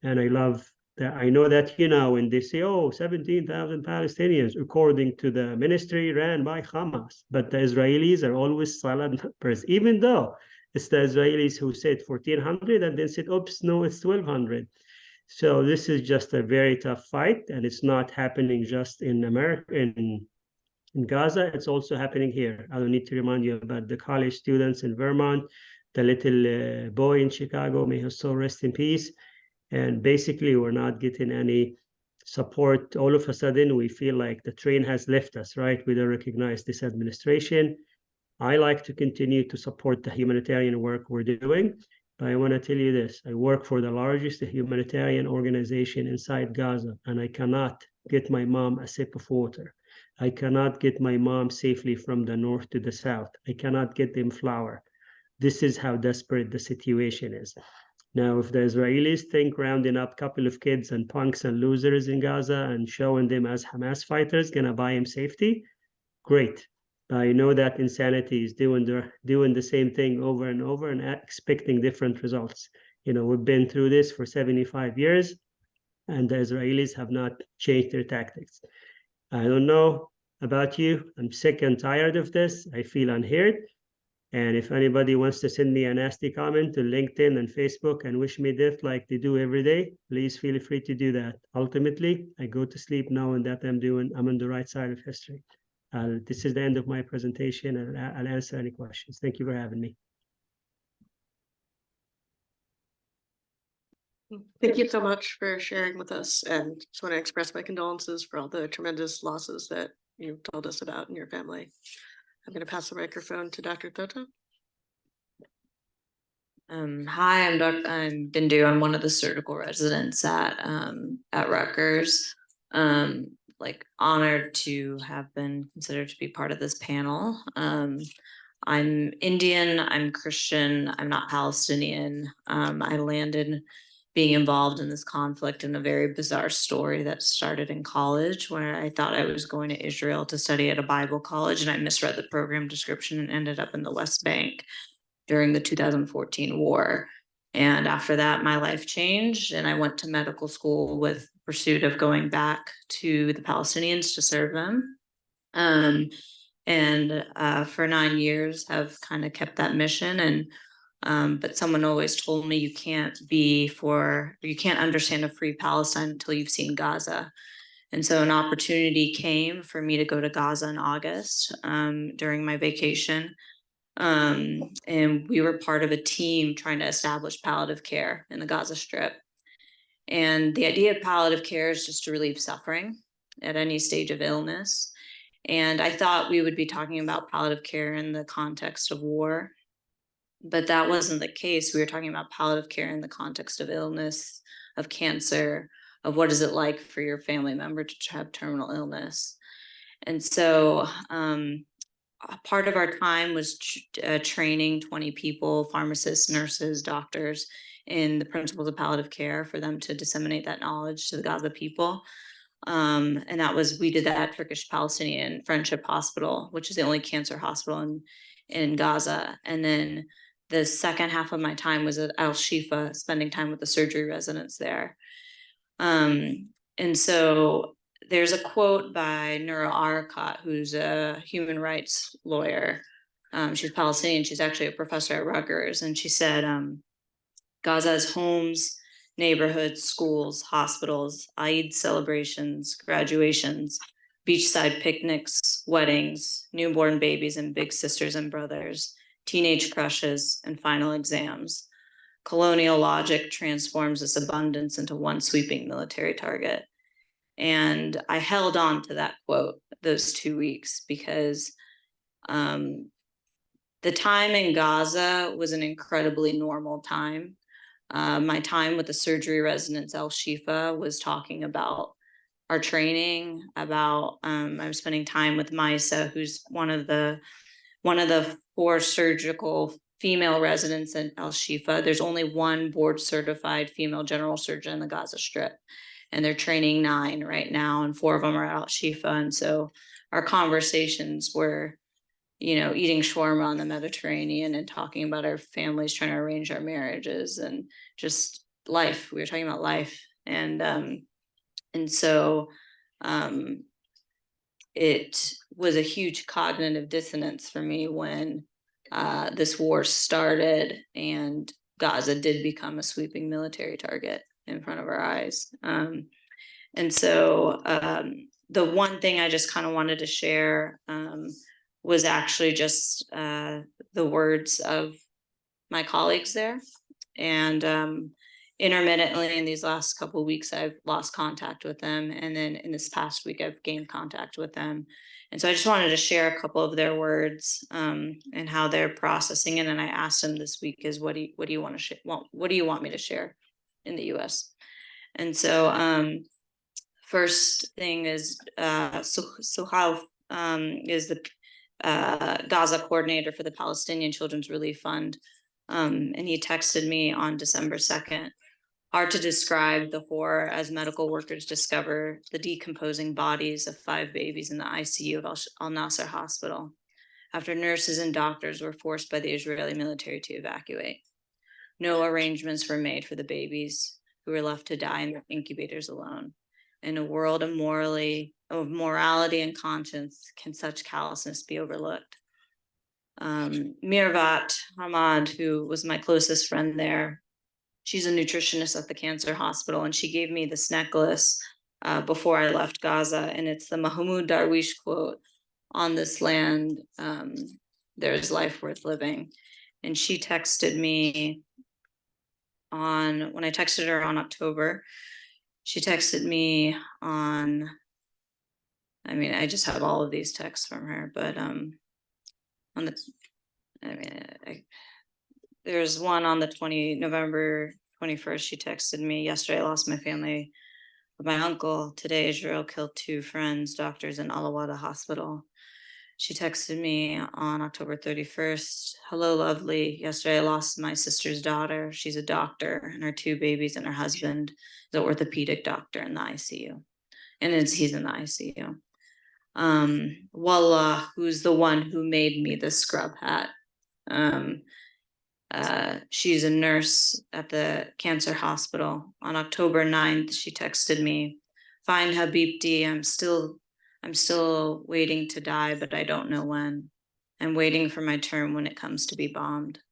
And I love that. I know that, you know, when they say, oh, 17,000 Palestinians, according to the ministry ran by Hamas. But the Israelis are always silent numbers, even though it's the Israelis who said 1,400 and then said, oops, no, it's 1,200. So this is just a very tough fight, and it's not happening just in America, in Gaza. It's also happening here. I don't need to remind you about the college students in Vermont, the little boy in Chicago, may his soul rest in peace. And basically, we're not getting any support. All of a sudden, we feel like the train has left us, right? We don't recognize this administration. I like to continue to support the humanitarian work we're doing. But I want to tell you this, I work for the largest humanitarian organization inside Gaza, and I cannot get my mom a sip of water. I cannot get my mom safely from the north to the south. I cannot get them flour. This is how desperate the situation is. Now, if the Israelis think rounding up a couple of kids and punks and losers in Gaza and showing them as Hamas fighters gonna buy them safety, great. I know that insanity is doing the same thing over and over and expecting different results. You know, we've been through this for 75 years, and the Israelis have not changed their tactics. I don't know about you. I'm sick and tired of this. I feel unheard. And if anybody wants to send me a nasty comment to LinkedIn and Facebook and wish me death like they do every day, please feel free to do that. Ultimately, I go to sleep knowing that I'm on the right side of history. This is the end of my presentation, and I'll answer any questions. Thank you for having me. Thank you so much for sharing with us, and just want to express my condolences for all the tremendous losses that you told us about in your family. I'm going to pass the microphone to Dr. Tota. Hi, I'm Bindu. I'm one of the surgical residents at Rutgers. Like honored to have been considered to be part of this panel. I'm Indian, I'm Christian, I'm not Palestinian. I landed being involved in this conflict in a very bizarre story that started in college, where I thought I was going to Israel to study at a Bible college, and I misread the program description and ended up in the West Bank during the 2014 war. And after that, my life changed, and I went to medical school with pursuit of going back to the Palestinians to serve them. For 9 years have kind of kept that mission. And but someone always told me you can't understand a free Palestine until you've seen Gaza. And so an opportunity came for me to go to Gaza in August during my vacation. And we were part of a team trying to establish palliative care in the Gaza Strip. And the idea of palliative care is just to relieve suffering at any stage of illness. And I thought we would be talking about palliative care in the context of war, but that wasn't the case. We were talking about palliative care in the context of illness, of cancer, of what is it like for your family member to have terminal illness. And so part of our time was training 20 people, pharmacists, nurses, doctors, in the principles of palliative care for them to disseminate that knowledge to the Gaza people. And we did that at Turkish Palestinian Friendship Hospital, which is the only cancer hospital in Gaza. And then the second half of my time was at Al Shifa, spending time with the surgery residents there. And so there's a quote by Noura Arakat, who's a human rights lawyer. She's Palestinian. She's actually a professor at Rutgers. And she said, Gaza has homes, neighborhoods, schools, hospitals, Eid celebrations, graduations, beachside picnics, weddings, newborn babies and big sisters and brothers, teenage crushes, and final exams. Colonial logic transforms this abundance into one sweeping military target. And I held on to that quote those 2 weeks because the time in Gaza was an incredibly normal time. My time with the surgery residents Al Shifa was talking about our training, about I was spending time with Maisa, who's one of the 4 surgical female residents at Al Shifa. There's only one board certified female general surgeon in the Gaza Strip, and they're training 9 right now, and 4 of them are at Al Shifa. And so our conversations were, eating shawarma on the Mediterranean and talking about our families trying to arrange our marriages and just life. We were talking about life. And so it was a huge cognitive dissonance for me when this war started and Gaza did become a sweeping military target in front of our eyes. And so the one thing I just kind of wanted to share was actually just the words of my colleagues there. And intermittently in these last couple of weeks, I've lost contact with them. And then in this past week, I've gained contact with them. And so I just wanted to share a couple of their words and how they're processing it. And I asked them this week is what do you want to share? Well, what do you want me to share in the US? And so first thing is Suhail is the Gaza coordinator for the Palestinian Children's Relief Fund. And he texted me on December 2nd. Hard to describe the horror as medical workers discover the decomposing bodies of 5 babies in the ICU of Al-Nasser Hospital after nurses and doctors were forced by the Israeli military to evacuate. No arrangements were made for the babies who were left to die in their incubators alone. In a world of morality and conscience, can such callousness be overlooked? Mirvat Hamad, who was my closest friend there, she's a nutritionist at the cancer hospital, and she gave me this necklace before I left Gaza, and it's the Mahmoud Darwish quote, "On this land, there is life worth living." And she texted me when I texted her on October, she texted me on, I just have all of these texts from her, but there's one on the November 21st, she texted me, "Yesterday I lost my family, my uncle. Today Israel killed 2 friends, doctors in Al-Awada Hospital." She texted me on October 31st, "Hello, lovely. Yesterday I lost my sister's daughter. She's a doctor, and her 2 babies, and her husband is an orthopedic doctor in the ICU. And he's in the ICU. Wallah, who's the one who made me the scrub hat. She's a nurse at the cancer hospital. On October 9th, she texted me, "Fine, Habibti, I'm still waiting to die, but I don't know when. I'm waiting for my turn when it comes to be bombed."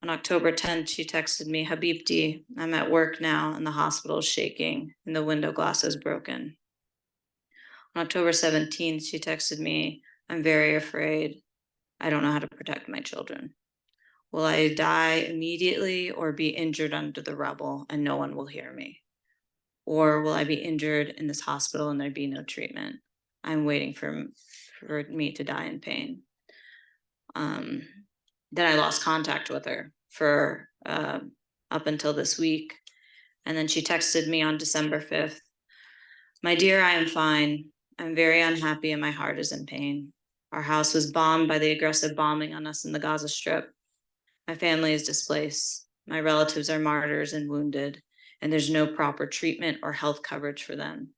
On October 10th, she texted me, "Habibti, I'm at work now and the hospital is shaking and the window glass is broken." On October 17th, she texted me, "I'm very afraid. I don't know how to protect my children. Will I die immediately or be injured under the rubble and no one will hear me? Or will I be injured in this hospital and there'd be no treatment? I'm waiting for me to die in pain." Then I lost contact with her for up until this week. And then she texted me on December 5th, "My dear, I am fine. I'm very unhappy and my heart is in pain. Our house was bombed by the aggressive bombing on us in the Gaza Strip. My family is displaced. My relatives are martyrs and wounded, and there's no proper treatment or health coverage for them.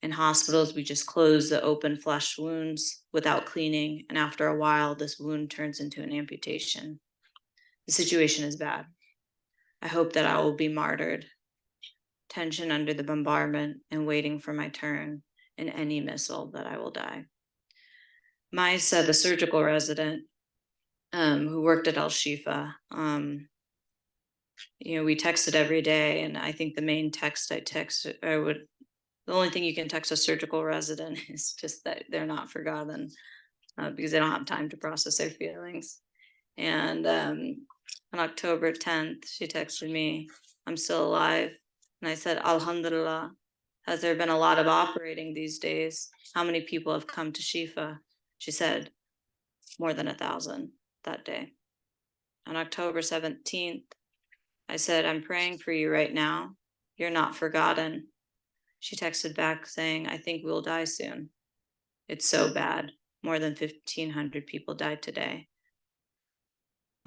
In hospitals, we just close the open flesh wounds without cleaning, and after a while, this wound turns into an amputation. The situation is bad. I hope that I will be martyred. Tension under the bombardment and waiting for my turn in any missile that I will die." Maisa, the surgical resident who worked at Al Shifa, we texted every day, and I think the main text the only thing you can text a surgical resident is just that they're not forgotten because they don't have time to process their feelings. And on October 10th, she texted me, "I'm still alive." And I said, "Alhamdulillah, Has there been a lot of operating these days? How many people have come to Shifa? She said, more than 1,000 that day. On October 17th, I said, I'm praying for you right now. You're not forgotten. She texted back saying, I think we'll die soon. It's so bad. More than 1,500 people died today.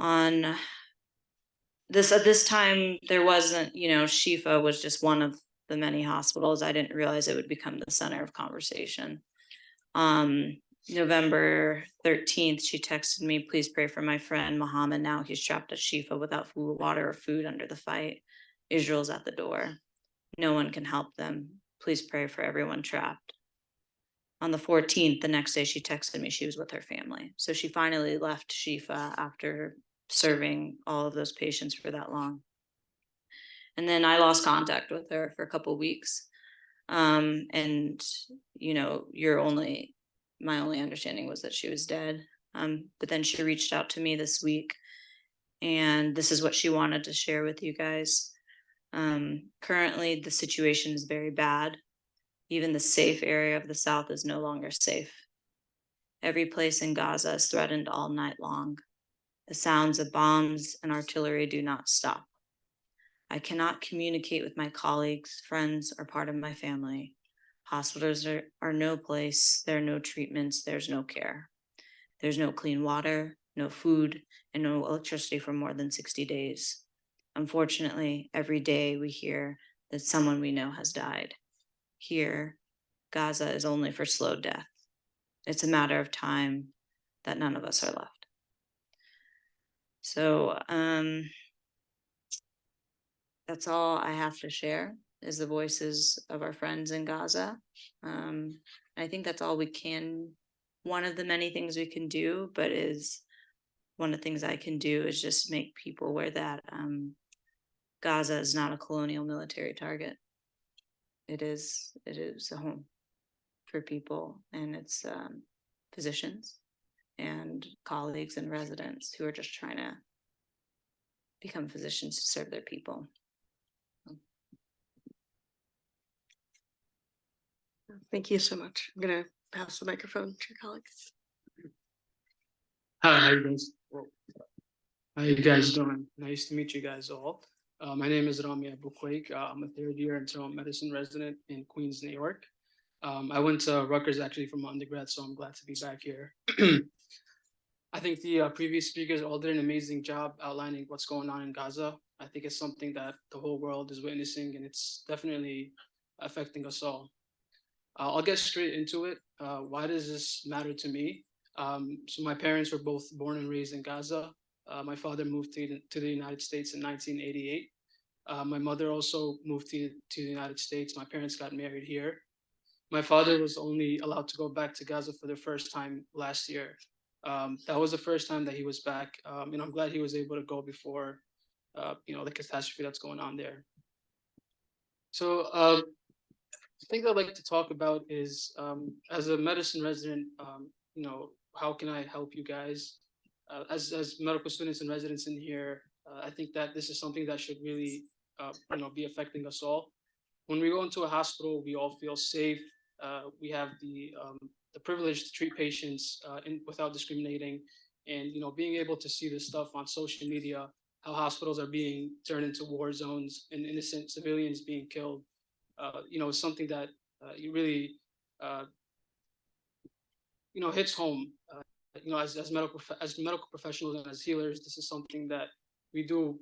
On this, at this time, there wasn't, Shifa was just one of the many hospitals. I didn't realize it would become the center of conversation. November 13th, she texted me, please pray for my friend Muhammad. Now he's trapped at Shifa without food, water, or food under the fight. Israel's at the door. No one can help them. Please pray for everyone trapped. On the 14th, the next day, she texted me she was with her family. So she finally left Shifa after serving all of those patients for that long. And then I lost contact with her for a couple of weeks. And my only understanding was that she was dead. But then she reached out to me this week, and this is what she wanted to share with you guys. Currently, the situation is very bad. Even the safe area of the South is no longer safe. Every place in Gaza is threatened all night long. The sounds of bombs and artillery do not stop. I cannot communicate with my colleagues, friends, or part of my family. Hospitals are no place, there are no treatments, there's no care. There's no clean water, no food, and no electricity for more than 60 days. Unfortunately, every day we hear that someone we know has died. Here, Gaza is only for slow death. It's a matter of time that none of us are left. So that's all I have to share, is the voices of our friends in Gaza. I think that's all we can, one of the many things we can do, but is one of the things I can do is just make people aware that Gaza is not a colonial military target. It is a home for people, and it's physicians and colleagues and residents who are just trying to become physicians to serve their people. Thank you so much. I'm gonna pass the microphone to your colleagues. Hi, how you guys? How you guys doing? Nice to meet you guys all. My name is Rami Abuquaik. I'm a third-year internal medicine resident in Queens, New York. I went to Rutgers actually from undergrad, so I'm glad to be back here. I think the previous speakers all did an amazing job outlining what's going on in Gaza. I think it's something that the whole world is witnessing, and it's definitely affecting us all. I'll get straight into it. Why does this matter to me? So my parents were both born and raised in Gaza. My father moved to the United States in 1988. My mother also moved to the United States. My parents got married here. My father was only allowed to go back to Gaza for the first time last year. That was the first time that he was back. And I'm glad he was able to go before, the catastrophe that's going on there. So the thing I'd like to talk about is, as a medicine resident, how can I help you guys? As medical students and residents in here, I think that this is something that should really, be affecting us all. When we go into a hospital, we all feel safe. We have the privilege to treat patients without discriminating, and being able to see this stuff on social media, how hospitals are being turned into war zones and innocent civilians being killed, is something that you really, hits home. As medical professionals and as healers, this is something that we do,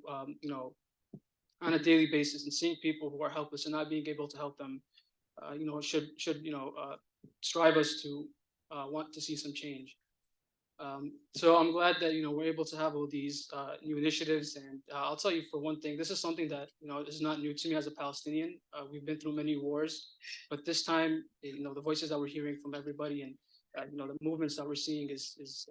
on a daily basis. And seeing people who are helpless and not being able to help them, should strive us to want to see some change. So I'm glad that we're able to have all these new initiatives, and I'll tell you for one thing, this is something that is not new to me as a Palestinian. We've been through many wars, but this time, the voices that we're hearing from everybody and the movements that we're seeing is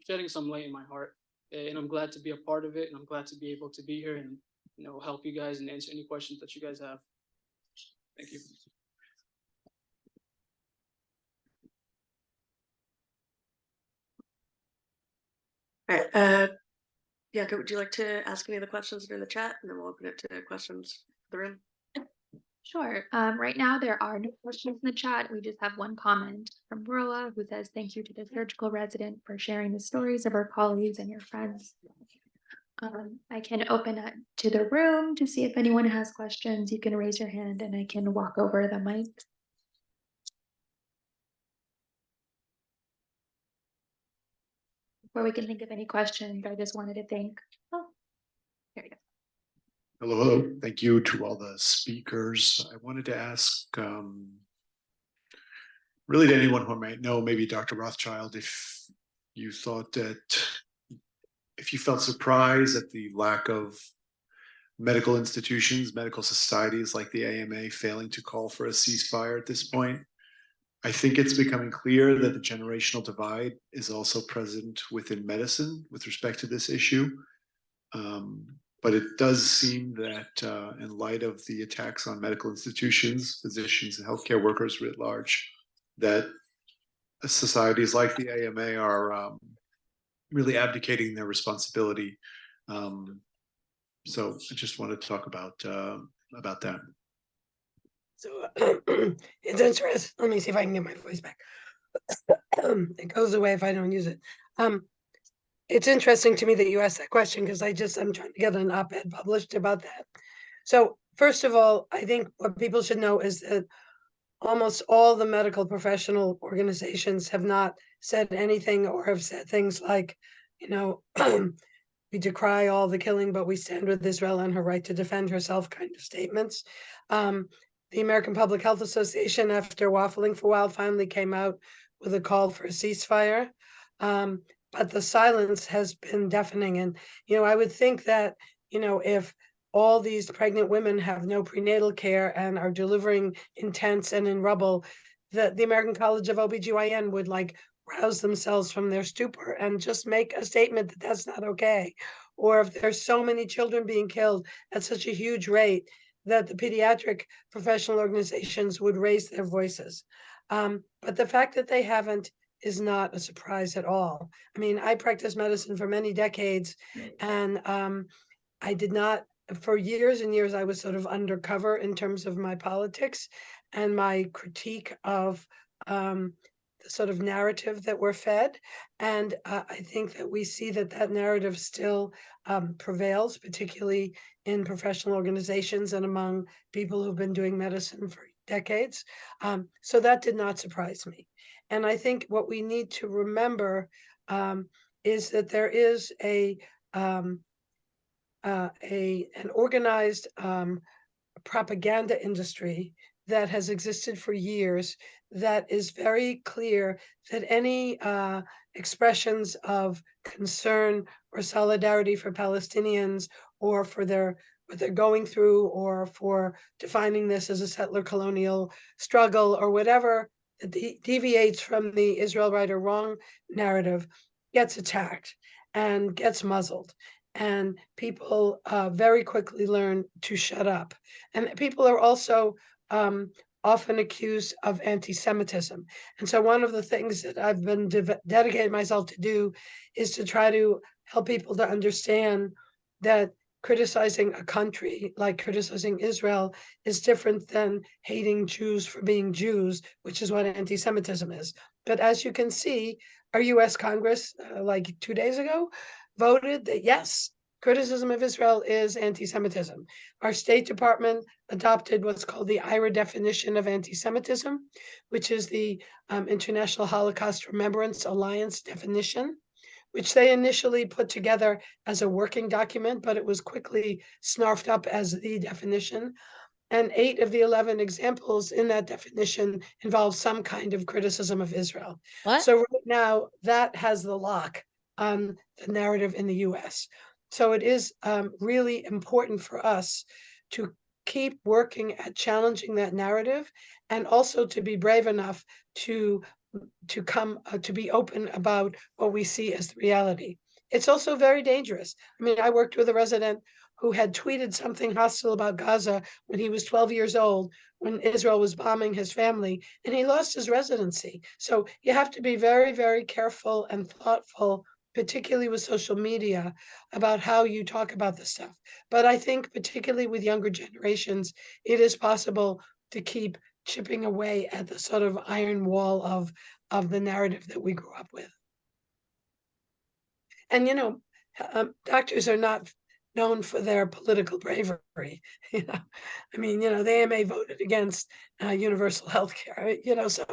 shedding some light in my heart, and I'm glad to be a part of it, and I'm glad to be able to be here and help you guys and answer any questions that you guys have. Thank you. All right, Jakob, would you like to ask any of the questions that are in the chat, and then we'll open it to questions for the room? Sure. Right now, there are no questions in the chat. We just have one comment from Roa who says, "Thank you to the surgical resident for sharing the stories of our colleagues and your friends." I can open up to the room to see if anyone has questions. You can raise your hand and I can walk over the mic. Before we can think of any questions, I just wanted to thank. Oh, there you go. Hello, hello. Thank you to all the speakers. I wanted to ask, really to anyone who might know, maybe Dr. Rothschild, if you thought that, if you felt surprised at the lack of medical institutions, medical societies like the AMA failing to call for a ceasefire at this point. I think it's becoming clear that the generational divide is also present within medicine with respect to this issue. But it does seem that in light of the attacks on medical institutions, physicians, and healthcare workers writ large, that societies like the AMA are really abdicating their responsibility. So I just wanted to talk about that. So it's interesting. Let me see if I can get my voice back. It goes away if I don't use it. It's interesting to me that you asked that question because I'm trying to get an op-ed published about that. So first of all, I think what people should know is that almost all the medical professional organizations have not said anything or have said things like, you know, we decry all the killing, but we stand with Israel and her right to defend herself kind of statements. The American Public Health Association, after waffling for a while, finally came out with a call for a ceasefire. But the silence has been deafening. And, you know, I would think that, you know, if all these pregnant women have no prenatal care and are delivering in tents and in rubble, that the American College of OBGYN would like rouse themselves from their stupor and just make a statement that that's not okay. Or if there's so many children being killed at such a huge rate, that the pediatric professional organizations would raise their voices. But the fact that they haven't is not a surprise at all. I mean, I practiced medicine for many decades, and I did not, for years and years, I was sort of undercover in terms of my politics and my critique of the sort of narrative that we're fed. And I think that we see that that narrative still prevails, particularly in professional organizations and among people who've been doing medicine for decades. So that did not surprise me. And I think what we need to remember is that there is an organized propaganda industry that has existed for years that is very clear that any expressions of concern or solidarity for Palestinians or for what they're going through or for defining this as a settler colonial struggle or whatever that deviates from the Israel right or wrong narrative gets attacked and gets muzzled. And people very quickly learn to shut up. And people are also often accused of anti-Semitism. And so one of the things that I've been dedicating myself to do is to try to help people to understand that criticizing a country like criticizing Israel is different than hating Jews for being Jews, which is what anti-Semitism is. But as you can see, our US Congress, like 2 days ago, voted that yes, criticism of Israel is anti-Semitism. Our State Department adopted what's called the IHRA definition of anti-Semitism, which is the International Holocaust Remembrance Alliance definition, which they initially put together as a working document, but it was quickly snarfed up as the definition. And 8 of the 11 examples in that definition involve some kind of criticism of Israel. What? So right now, that has the lock on the narrative in the US. So it is really important for us to keep working at challenging that narrative and also to be brave enough to come to be open about what we see as the reality. It's also very dangerous. I mean, I worked with a resident who had tweeted something hostile about Gaza when he was 12 years old, when Israel was bombing his family, and he lost his residency. So you have to be very, very careful and thoughtful particularly with social media, about how you talk about this stuff. But I think particularly with younger generations, it is possible to keep chipping away at the sort of iron wall of the narrative that we grew up with. And, doctors are not known for their political bravery. I mean, the AMA voted against universal health care, so,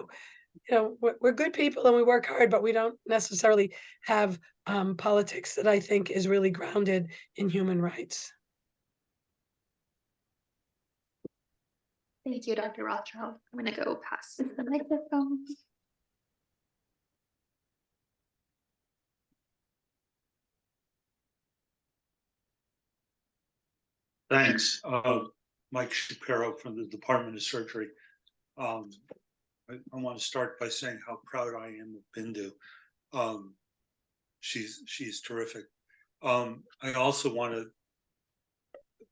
we're good people and we work hard, but we don't necessarily have politics that I think is really grounded in human rights. Thank you, Dr. Rothschild. I'm gonna go pass the microphone. Thanks. Mike Shapiro from the Department of Surgery. I want to start by saying how proud I am of Bindu. She's terrific. I also want to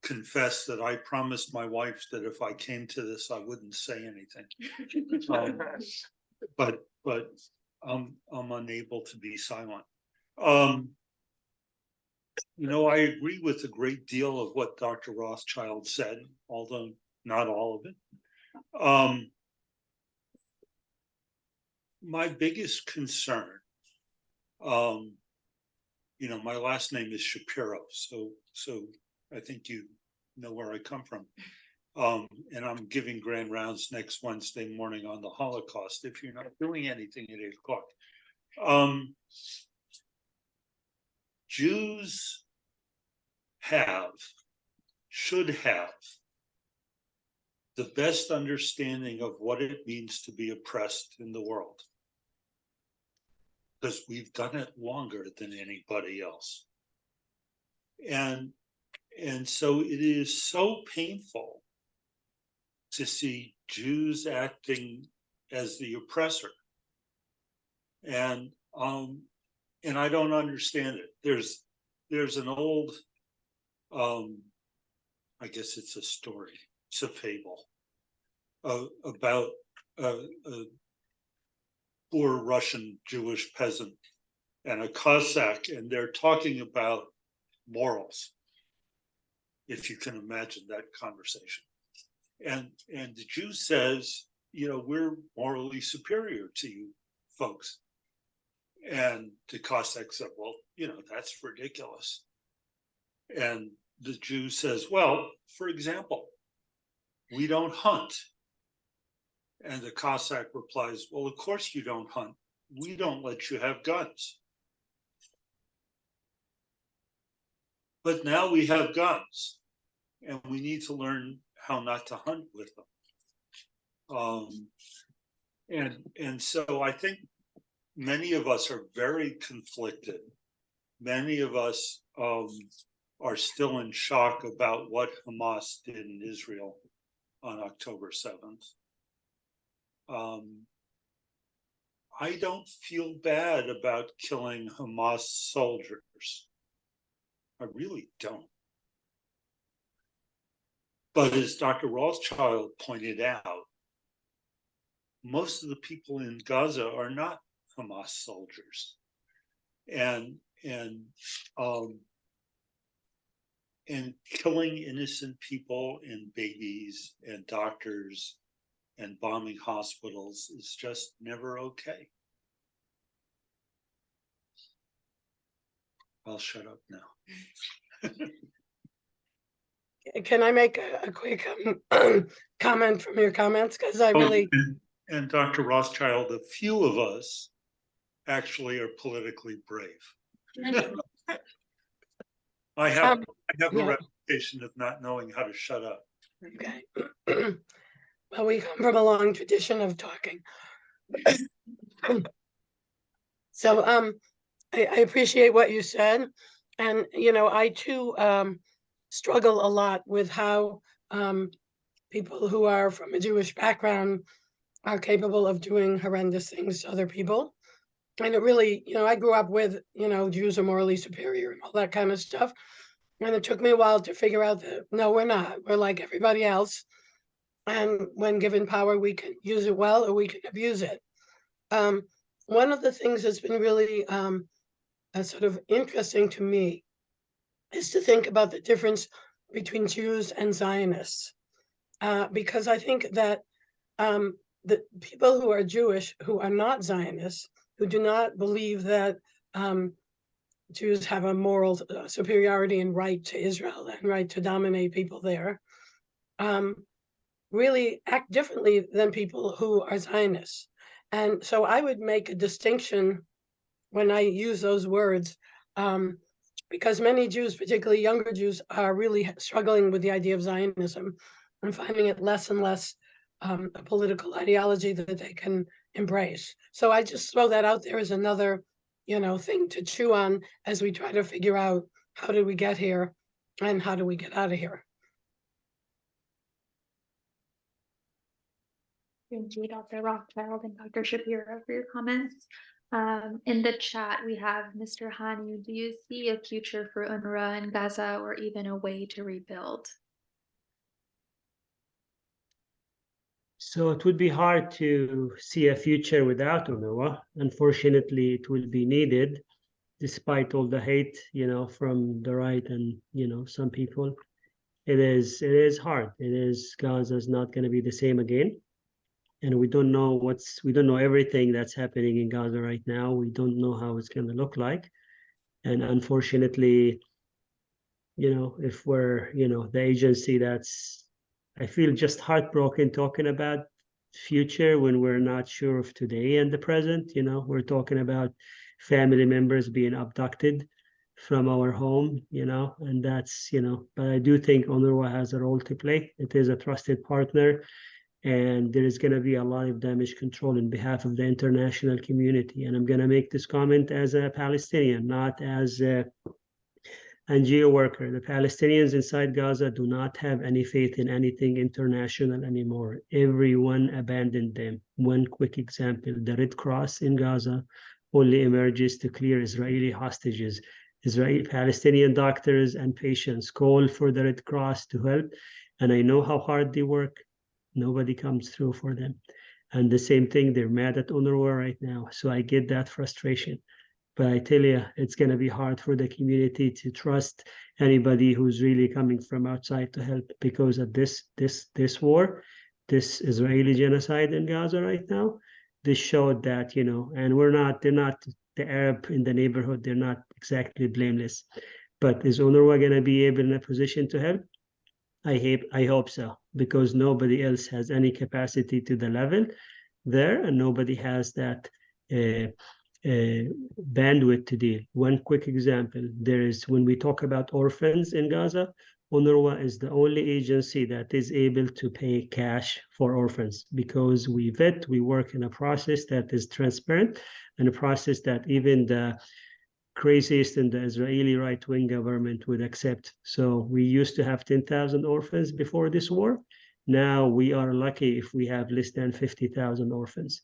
confess that I promised my wife that if I came to this, I wouldn't say anything. But I'm unable to be silent. I agree with a great deal of what Dr. Rothschild said, although not all of it. My biggest concern, my last name is Shapiro, so I think you know where I come from. And I'm giving grand rounds next Wednesday morning on the Holocaust, if you're not doing anything at 8 o'clock. Jews should have the best understanding of what it means to be oppressed in the world, because we've done it longer than anybody else. And so it is so painful to see Jews acting as the oppressor. And I don't understand it. There's an old, I guess it's a story, it's a fable, about a poor Russian Jewish peasant and a Cossack, and they're talking about morals, if you can imagine that conversation. And the Jew says, we're morally superior to you folks. And the Cossack said, well, that's ridiculous. And the Jew says, well, for example, we don't hunt. And the Cossack replies, well, of course you don't hunt. We don't let you have guns. But now we have guns, and we need to learn how not to hunt with them. And so I think many of us are very conflicted. Many of us are still in shock about what Hamas did in Israel on October 7th. I don't feel bad about killing Hamas soldiers. I really don't. But as Dr. Rothschild pointed out, most of the people in Gaza are not Hamas soldiers. And killing innocent people and babies and doctors and bombing hospitals is just never okay. I'll shut up now. Can I make a quick comment from your comments? Because I really... And Dr. Rothschild, a few of us actually are politically brave. I have a reputation of not knowing how to shut up. Okay. Well, we come from a long tradition of talking. So I appreciate what you said. And, I too struggle a lot with how people who are from a Jewish background are capable of doing horrendous things to other people. And it really, I grew up with, Jews are morally superior and all that kind of stuff. And it took me a while to figure out that, no, we're not. We're like everybody else. And when given power, we can use it well or we can abuse it. One of the things that's been really sort of interesting to me is to think about the difference between Jews and Zionists. Because I think that the people who are Jewish, who are not Zionists, who do not believe that Jews have a moral superiority and right to Israel and right to dominate people there, really act differently than people who are Zionists. And so I would make a distinction when I use those words, because many Jews, particularly younger Jews, are really struggling with the idea of Zionism and finding it less and less a political ideology that they can embrace. So I just throw that out there as another, thing to chew on as we try to figure out how did we get here and how do we get out of here. Thank you, Dr. Rothschild and Dr. Shapiro, for your comments. In the chat, we have Mr. Hani. Do you see a future for UNRWA in Gaza or even a way to rebuild? So it would be hard to see a future without UNRWA. Unfortunately, it will be needed, despite all the hate, from the right and, some people. It is hard. Gaza is not going to be the same again. And we don't know everything that's happening in Gaza right now. We don't know how it's going to look like. And unfortunately, if we're, the agency I feel just heartbroken talking about future when we're not sure of today and the present. We're talking about family members being abducted from our home, and that's, but I do think UNRWA has a role to play. It is a trusted partner, and there is going to be a lot of damage control on behalf of the international community. And I'm going to make this comment as a Palestinian, not as a NGO worker. The Palestinians inside Gaza do not have any faith in anything international anymore. Everyone abandoned them. One quick example, the Red Cross in Gaza only emerges to clear Israeli hostages. Palestinian doctors and patients call for the Red Cross to help, and I know how hard they work. Nobody comes through for them. And the same thing, they're mad at UNRWA right now. So I get that frustration. But I tell you, it's going to be hard for the community to trust anybody who's really coming from outside to help, because of this war, this Israeli genocide in Gaza right now, this showed that, and they're not the Arab in the neighborhood, they're not exactly blameless. But is UNRWA going to be able in a position to help? I hope so, because nobody else has any capacity to the level there, and nobody has that bandwidth to deal. One quick example, when we talk about orphans in Gaza, UNRWA is the only agency that is able to pay cash for orphans, because we work in a process that is transparent, and a process that even the craziest in the Israeli right-wing government would accept. So we used to have 10,000 orphans before this war. Now we are lucky if we have less than 50,000 orphans.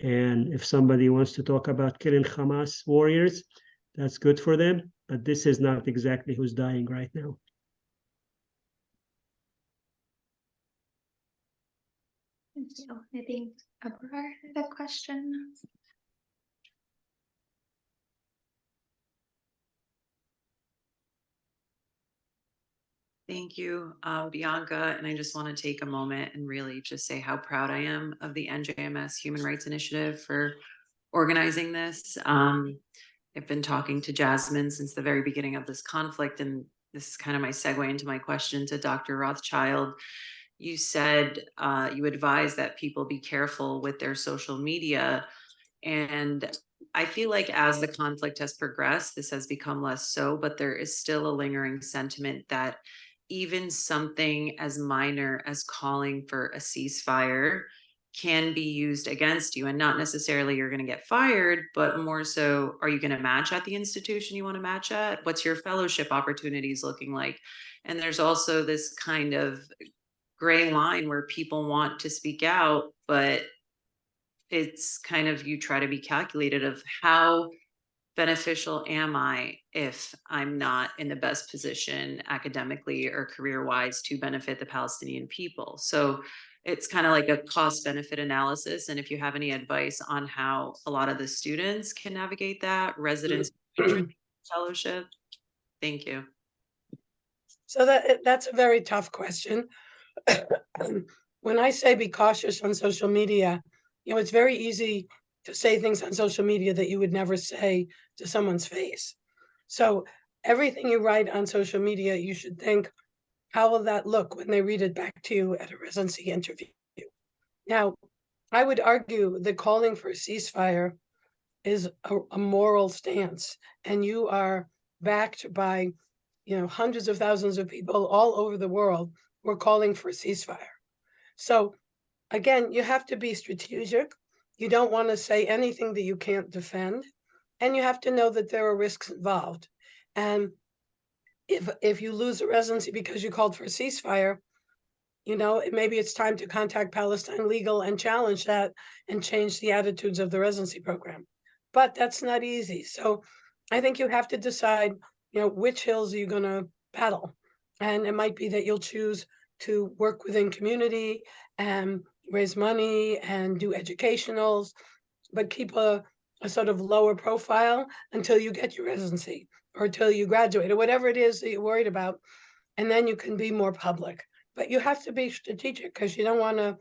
And if somebody wants to talk about killing Hamas warriors, that's good for them. But this is not exactly who's dying right now. Thank you. I think Abrar had a question. Thank you, Bianca. And I just want to take a moment and really just say how proud I am of the NJMS Human Rights Initiative for organizing this. I've been talking to Jasmine since the very beginning of this conflict, and this is kind of my segue into my question to Dr. Rothschild. You said you advise that people be careful with their social media. And I feel like as the conflict has progressed, this has become less so, but there is still a lingering sentiment that even something as minor as calling for a ceasefire can be used against you, and not necessarily you're going to get fired, but more so, are you going to match at the institution you want to match at? What's your fellowship opportunities looking like? And there's also this kind of gray line where people want to speak out, but it's kind of, you try to be calculated of how beneficial am I if I'm not in the best position academically or career wise to benefit the Palestinian people. So it's kind of like a cost benefit analysis. And if you have any advice on how a lot of the students can navigate that, residents fellowship? Thank you. So that's a very tough question. When I say be cautious on social media, it's very easy to say things on social media that you would never say to someone's face. So everything you write on social media, you should think, how will that look when they read it back to you at a residency interview? Now, I would argue that calling for a ceasefire is a moral stance, and you are backed by hundreds of thousands of people all over the world who are calling for a ceasefire. So again, you have to be strategic. You don't want to say anything that you can't defend, and you have to know that there are risks involved. And if you lose a residency because you called for a ceasefire, maybe it's time to contact Palestine Legal and challenge that and change the attitudes of the residency program. But that's not easy. So I think you have to decide, which hills are you going to battle? And it might be that you'll choose to work within community and raise money and do educationals, but keep a sort of lower profile until you get your residency or until you graduate or whatever it is that you're worried about. And then you can be more public. But you have to be strategic because you don't want to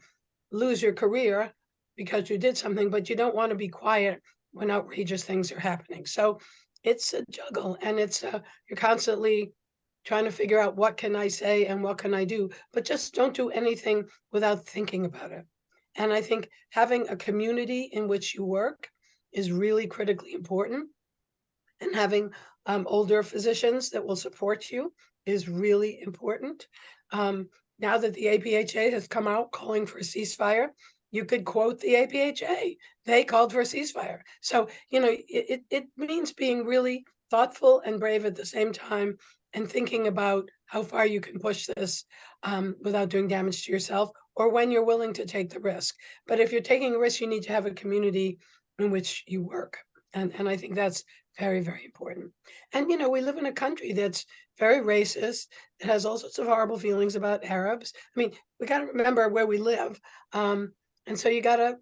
lose your career because you did something, but you don't want to be quiet when outrageous things are happening. So it's a juggle, and you're constantly trying to figure out what can I say and what can I do, but just don't do anything without thinking about it. And I think having a community in which you work is really critically important, and having older physicians that will support you is really important. Now that the APHA has come out calling for a ceasefire, you could quote the APHA. They called for a ceasefire. So, it means being really thoughtful and brave at the same time, and thinking about how far you can push this without doing damage to yourself, or when you're willing to take the risk. But if you're taking a risk, you need to have a community in which you work. And I think that's very, very important. And, we live in a country that's very racist. It has all sorts of horrible feelings about Arabs. I mean, we got to remember where we live. And so you gotta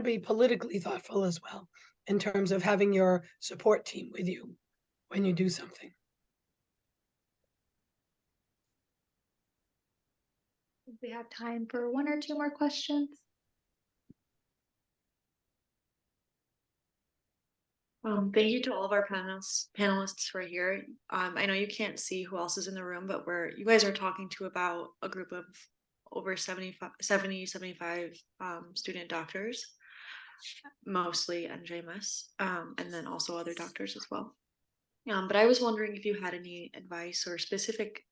be politically thoughtful as well in terms of having your support team with you when you do something. We have time for one or two more questions. Thank you to all of our panelists who are here. I know you can't see who else is in the room, but you guys are talking to about a group of over 75 student doctors, mostly NJMS, and then also other doctors as well. But I was wondering if you had any advice or specific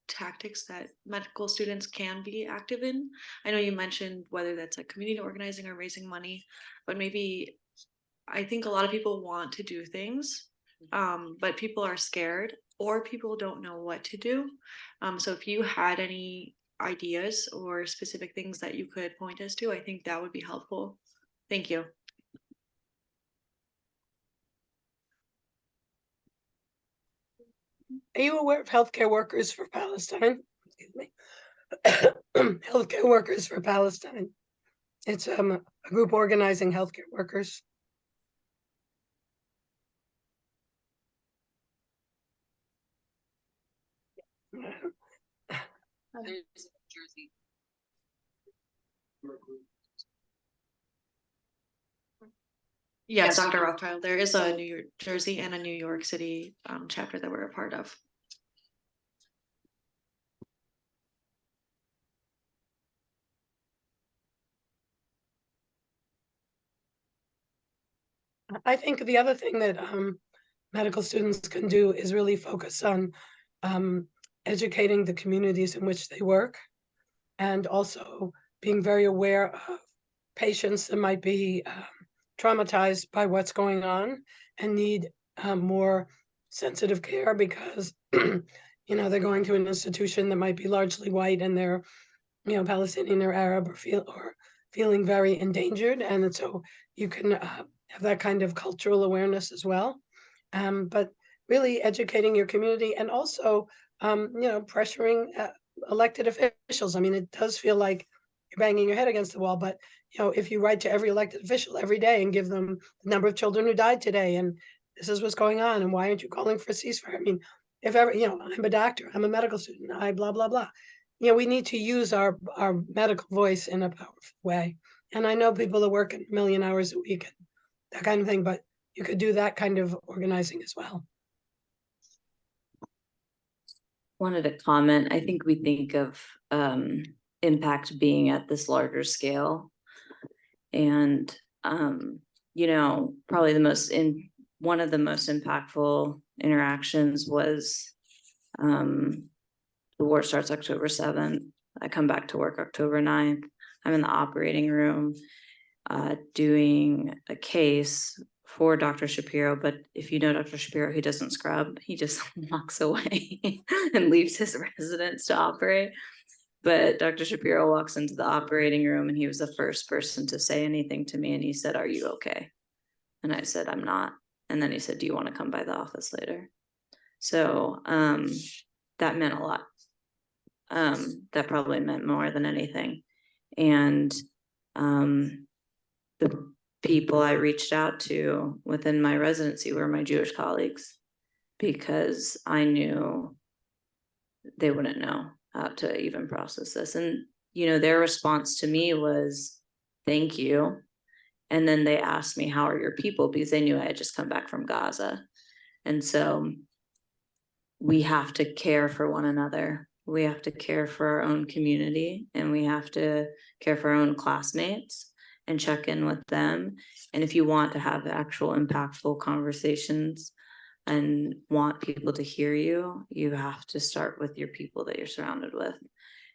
tactics that medical students can be active in. I know you mentioned whether that's like community organizing or raising money, but maybe I think a lot of people want to do things, but people are scared or people don't know what to do. So if you had any ideas or specific things that you could point us to, I think that would be helpful. Thank you. Are you aware of Healthcare Workers for Palestine? Excuse me. Healthcare Workers for Palestine. It's a group organizing healthcare workers. Jersey. Yes, Dr. Rothschild, there is a New Jersey and a New York City chapter that we're a part of. I think the other thing that medical students can do is really focus on educating the communities in which they work, and also being very aware of patients that might be traumatized by what's going on and need more sensitive care because they're going to an institution that might be largely white and they're Palestinian or Arab or feeling very endangered, and so you can have that kind of cultural awareness as well. But really educating your community, and also pressuring elected officials. I mean, it does feel like you're banging your head against the wall, but if you write to every elected official every day and give them the number of children who died today and this is what's going on, and why aren't you calling for a ceasefire? I mean, if ever, you know, I'm a doctor, I'm a medical student, I blah, blah, blah. You know, we need to use our medical voice in a powerful way. And I know people that work a million hours a week, and that kind of thing, but you could do that kind of organizing as well. Wanted to comment, I think we think of impact being at this larger scale. And you know, probably one of the most impactful interactions was the war starts October 7th. I come back to work October 9th. I'm in the operating room doing a case for Dr. Shapiro, but if you know Dr. Shapiro, he doesn't scrub. He just walks away and leaves his residents to operate. But Dr. Shapiro walks into the operating room and he was the first person to say anything to me. And he said, "Are you okay?" And I said, "I'm not." And then he said, "Do you want to come by the office later?" So that meant a lot. That probably meant more than anything. And the people I reached out to within my residency were my Jewish colleagues, because I knew they wouldn't know how to even process this. And, you know, their response to me was, "Thank you." And then they asked me, "How are your people?" Because they knew I had just come back from Gaza. And so we have to care for one another. We have to care for our own community, and we have to care for our own classmates and check in with them. And if you want to have actual impactful conversations and want people to hear you, you have to start with your people that you're surrounded with.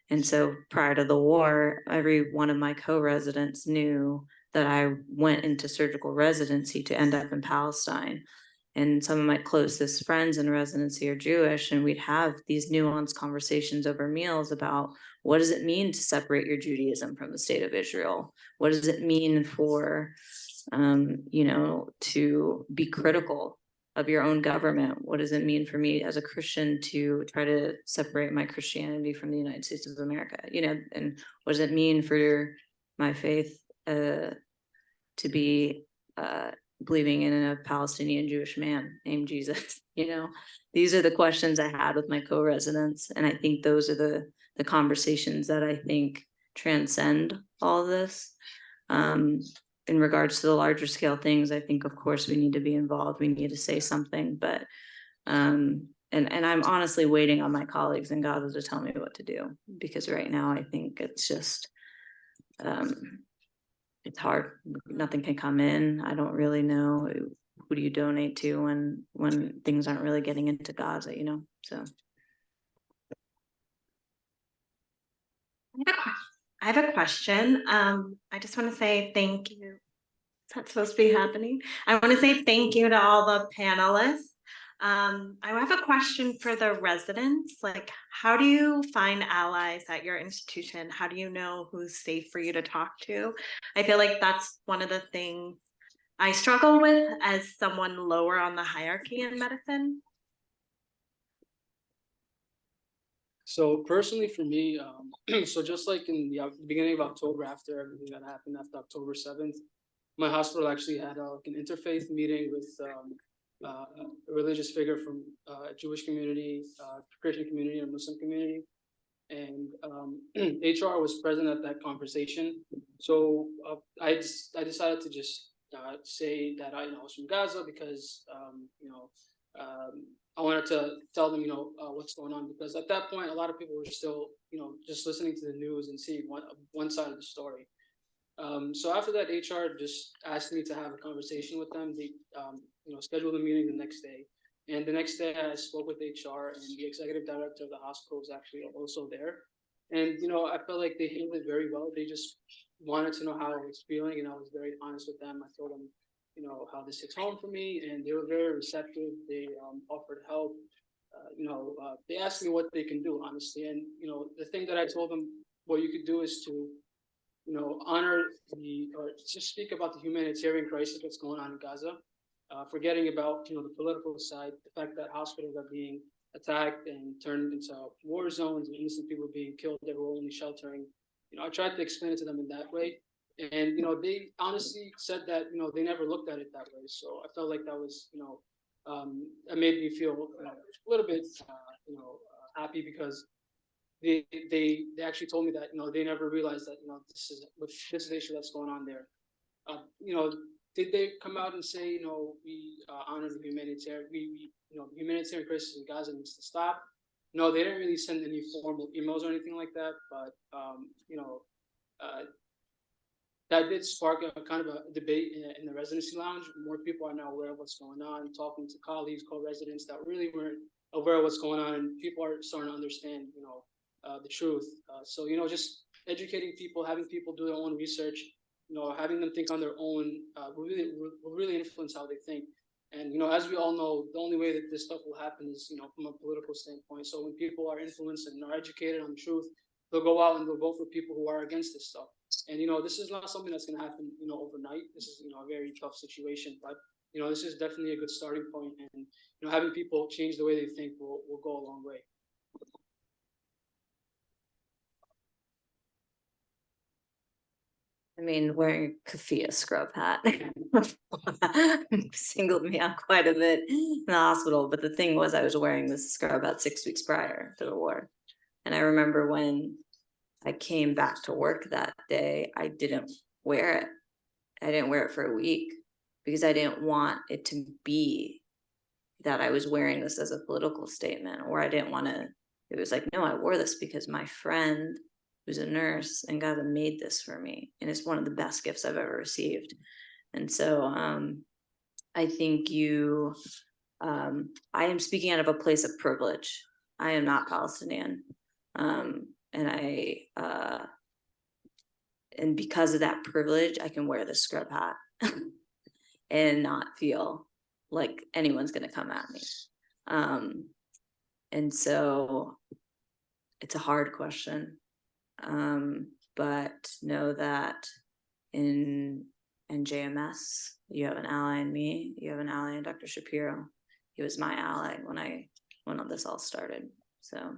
And so prior to the war, every one of my co-residents knew that I went into surgical residency to end up in Palestine. And some of my closest friends in residency are Jewish, and we'd have these nuanced conversations over meals about, what does it mean to separate your Judaism from the state of Israel? What does it mean for, you know, to be critical of your own government? What does it mean for me as a Christian to try to separate my Christianity from the United States of America? You know, and what does it mean for my faith to be believing in a Palestinian Jewish man named Jesus? You know, these are the questions I had with my co-residents. And I think those are the conversations that I think transcend all of this. In regards to the larger scale things, I think, of course, we need to be involved. We need to say something, but and I'm honestly waiting on my colleagues in Gaza to tell me what to do, because right now I think it's just it's hard. Nothing can come in. I don't really know who do you donate to when things aren't really getting into Gaza, you know. So I have a question. I just want to say thank you. Is that supposed to be happening? I want to say thank you to all the panelists. I have a question for the residents. Like, how do you find allies at your institution? How do you know who's safe for you to talk to? I feel like that's one of the things I struggle with as someone lower on the hierarchy in medicine. So personally for me, so just like in the beginning of October, after everything that happened after October 7th, my hospital actually had like an interfaith meeting with a religious figure from a Jewish community, Christian community, and Muslim community. And HR was present at that conversation. So I decided to just say that I was from Gaza because I wanted to tell them what's going on, because at that point a lot of people were still just listening to the news and seeing one side of the story. So after that, HR just asked me to have a conversation with them. They scheduled a meeting the next day. And the next day I spoke with HR, and the executive director of the hospital was actually also there. And, I felt like they handled it very well. They just wanted to know how I was feeling, and I was very honest with them. I told them, how this hits home for me, and they were very receptive. They offered help. They asked me what they can do, honestly. And, the thing that I told them, what you could do is to, honor or just speak about the humanitarian crisis that's going on in Gaza. Forgetting about the political side, the fact that hospitals are being attacked and turned into war zones and innocent people being killed that were only sheltering. I tried to explain it to them in that way. And, they honestly said that, they never looked at it that way. So I felt like that was, it made me feel a little bit, happy because they actually told me that, they never realized that, this is the issue that's going on there. Did they come out and say, we honor the humanitarian, humanitarian crisis in Gaza needs to stop? No, they didn't really send any formal emails or anything like that, but, that did spark a kind of a debate in the residency lounge. More people are now aware of what's going on, talking to colleagues, co-residents that really weren't aware of what's going on, and people are starting to understand, the truth. So, just educating people, having people do their own research, having them think on their own, will really influence how they think. And, as we all know, the only way that this stuff will happen is, from a political standpoint. So when people are influenced and are educated on the truth, they'll go out and they'll vote for people who are against this stuff. And, this is not something that's going to happen, overnight. This is, a very tough situation, but, this is definitely a good starting point. And, having people change the way they think will go a long way. I mean, wearing a keffiyeh scrub hat singled me out quite a bit in the hospital. But the thing was, I was wearing this scrub about 6 weeks prior to the war. And I remember when I came back to work that day, I didn't wear it. I didn't wear it for a week because I didn't want it to be that I was wearing this as a political statement, or I didn't want to. It was like, no, I wore this because my friend who's a nurse in Gaza made this for me. And it's one of the best gifts I've ever received. And so I think I am speaking out of a place of privilege. I am not Palestinian. And because of that privilege, I can wear the scrub hat and not feel like anyone's going to come at me. And so it's a hard question. But know that in NJMS, you have an ally in me, you have an ally in Dr. Shapiro. He was my ally when all this all started. So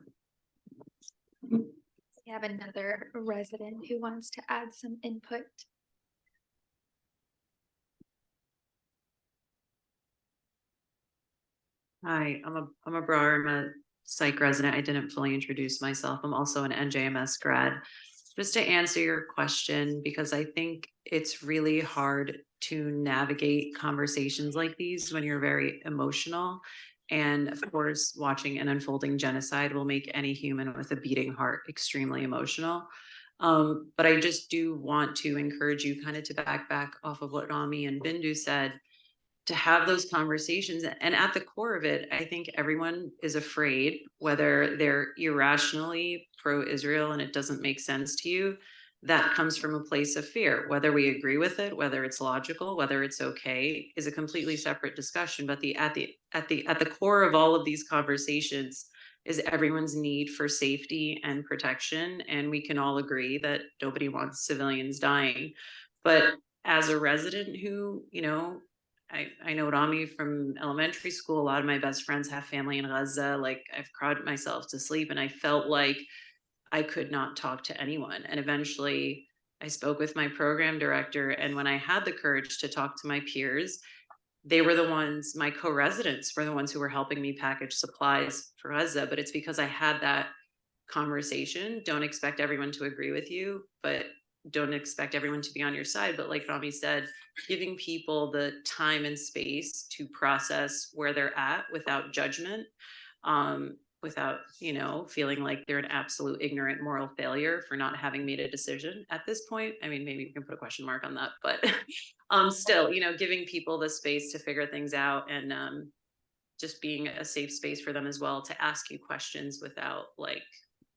We have another resident who wants to add some input. Hi, I'm a Brower. I'm a psych resident. I didn't fully introduce myself. I'm also an NJMS grad. Just to answer your question, because I think it's really hard to navigate conversations like these when you're very emotional. And of course, watching an unfolding genocide will make any human with a beating heart extremely emotional. But I just do want to encourage you kind of to back off of what Rami and Bindu said, to have those conversations. And at the core of it, I think everyone is afraid, whether they're irrationally pro-Israel and it doesn't make sense to you, that comes from a place of fear. Whether we agree with it, whether it's logical, whether it's okay, is a completely separate discussion. But at the core of all of these conversations is everyone's need for safety and protection. And we can all agree that nobody wants civilians dying. But as a resident who, I know Rami from elementary school. A lot of my best friends have family in Gaza. Like, I've cried myself to sleep, and I felt like I could not talk to anyone. And eventually I spoke with my program director. And when I had the courage to talk to my peers, they were the ones, my co-residents were the ones who were helping me package supplies for Gaza. But it's because I had that conversation. Don't expect everyone to agree with you, but don't expect everyone to be on your side. But like Rami said, giving people the time and space to process where they're at without judgment, without, feeling like they're an absolute ignorant moral failure for not having made a decision at this point. I mean, maybe we can put a question mark on that, but still, giving people the space to figure things out, and just being a safe space for them as well to ask you questions without like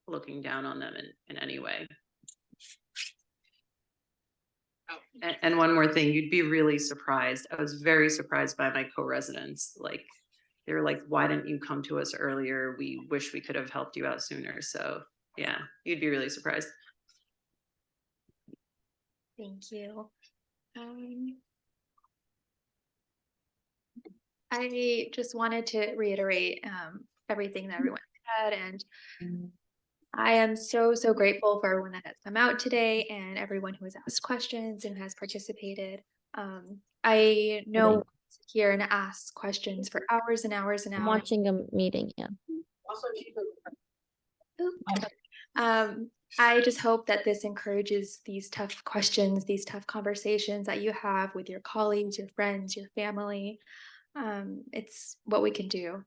looking down on them in any way. And one more thing, you'd be really surprised. I was very surprised by my co-residents. Like, they were like, why didn't you come to us earlier? We wish we could have helped you out sooner. So yeah, you'd be really surprised. Thank you. I just wanted to reiterate everything that everyone said, and I am so grateful for everyone that has come out today and everyone who has asked questions and has participated. I know here and ask questions for hours and hours and I'm hours. watching a meeting, yeah. I just hope that this encourages these tough questions, these tough conversations that you have with your colleagues, your friends, your family. It's what we can do.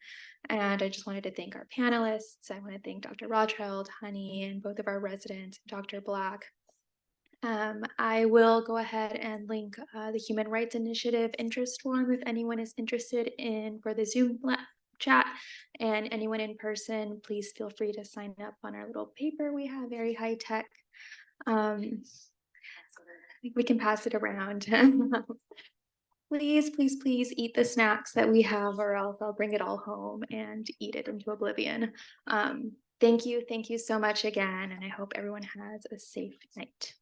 And I just wanted to thank our panelists. I want to thank Dr. Rothschild, Honey, and both of our residents, Dr. Black. I will go ahead and link the Human Rights Initiative interest form if anyone is interested in for the Zoom chat, and anyone in person, please feel free to sign up on our little paper we have, very high tech. We can pass it around. Please, please, please eat the snacks that we have, or else I'll bring it all home and eat it into oblivion. Thank you so much again, and I hope everyone has a safe night.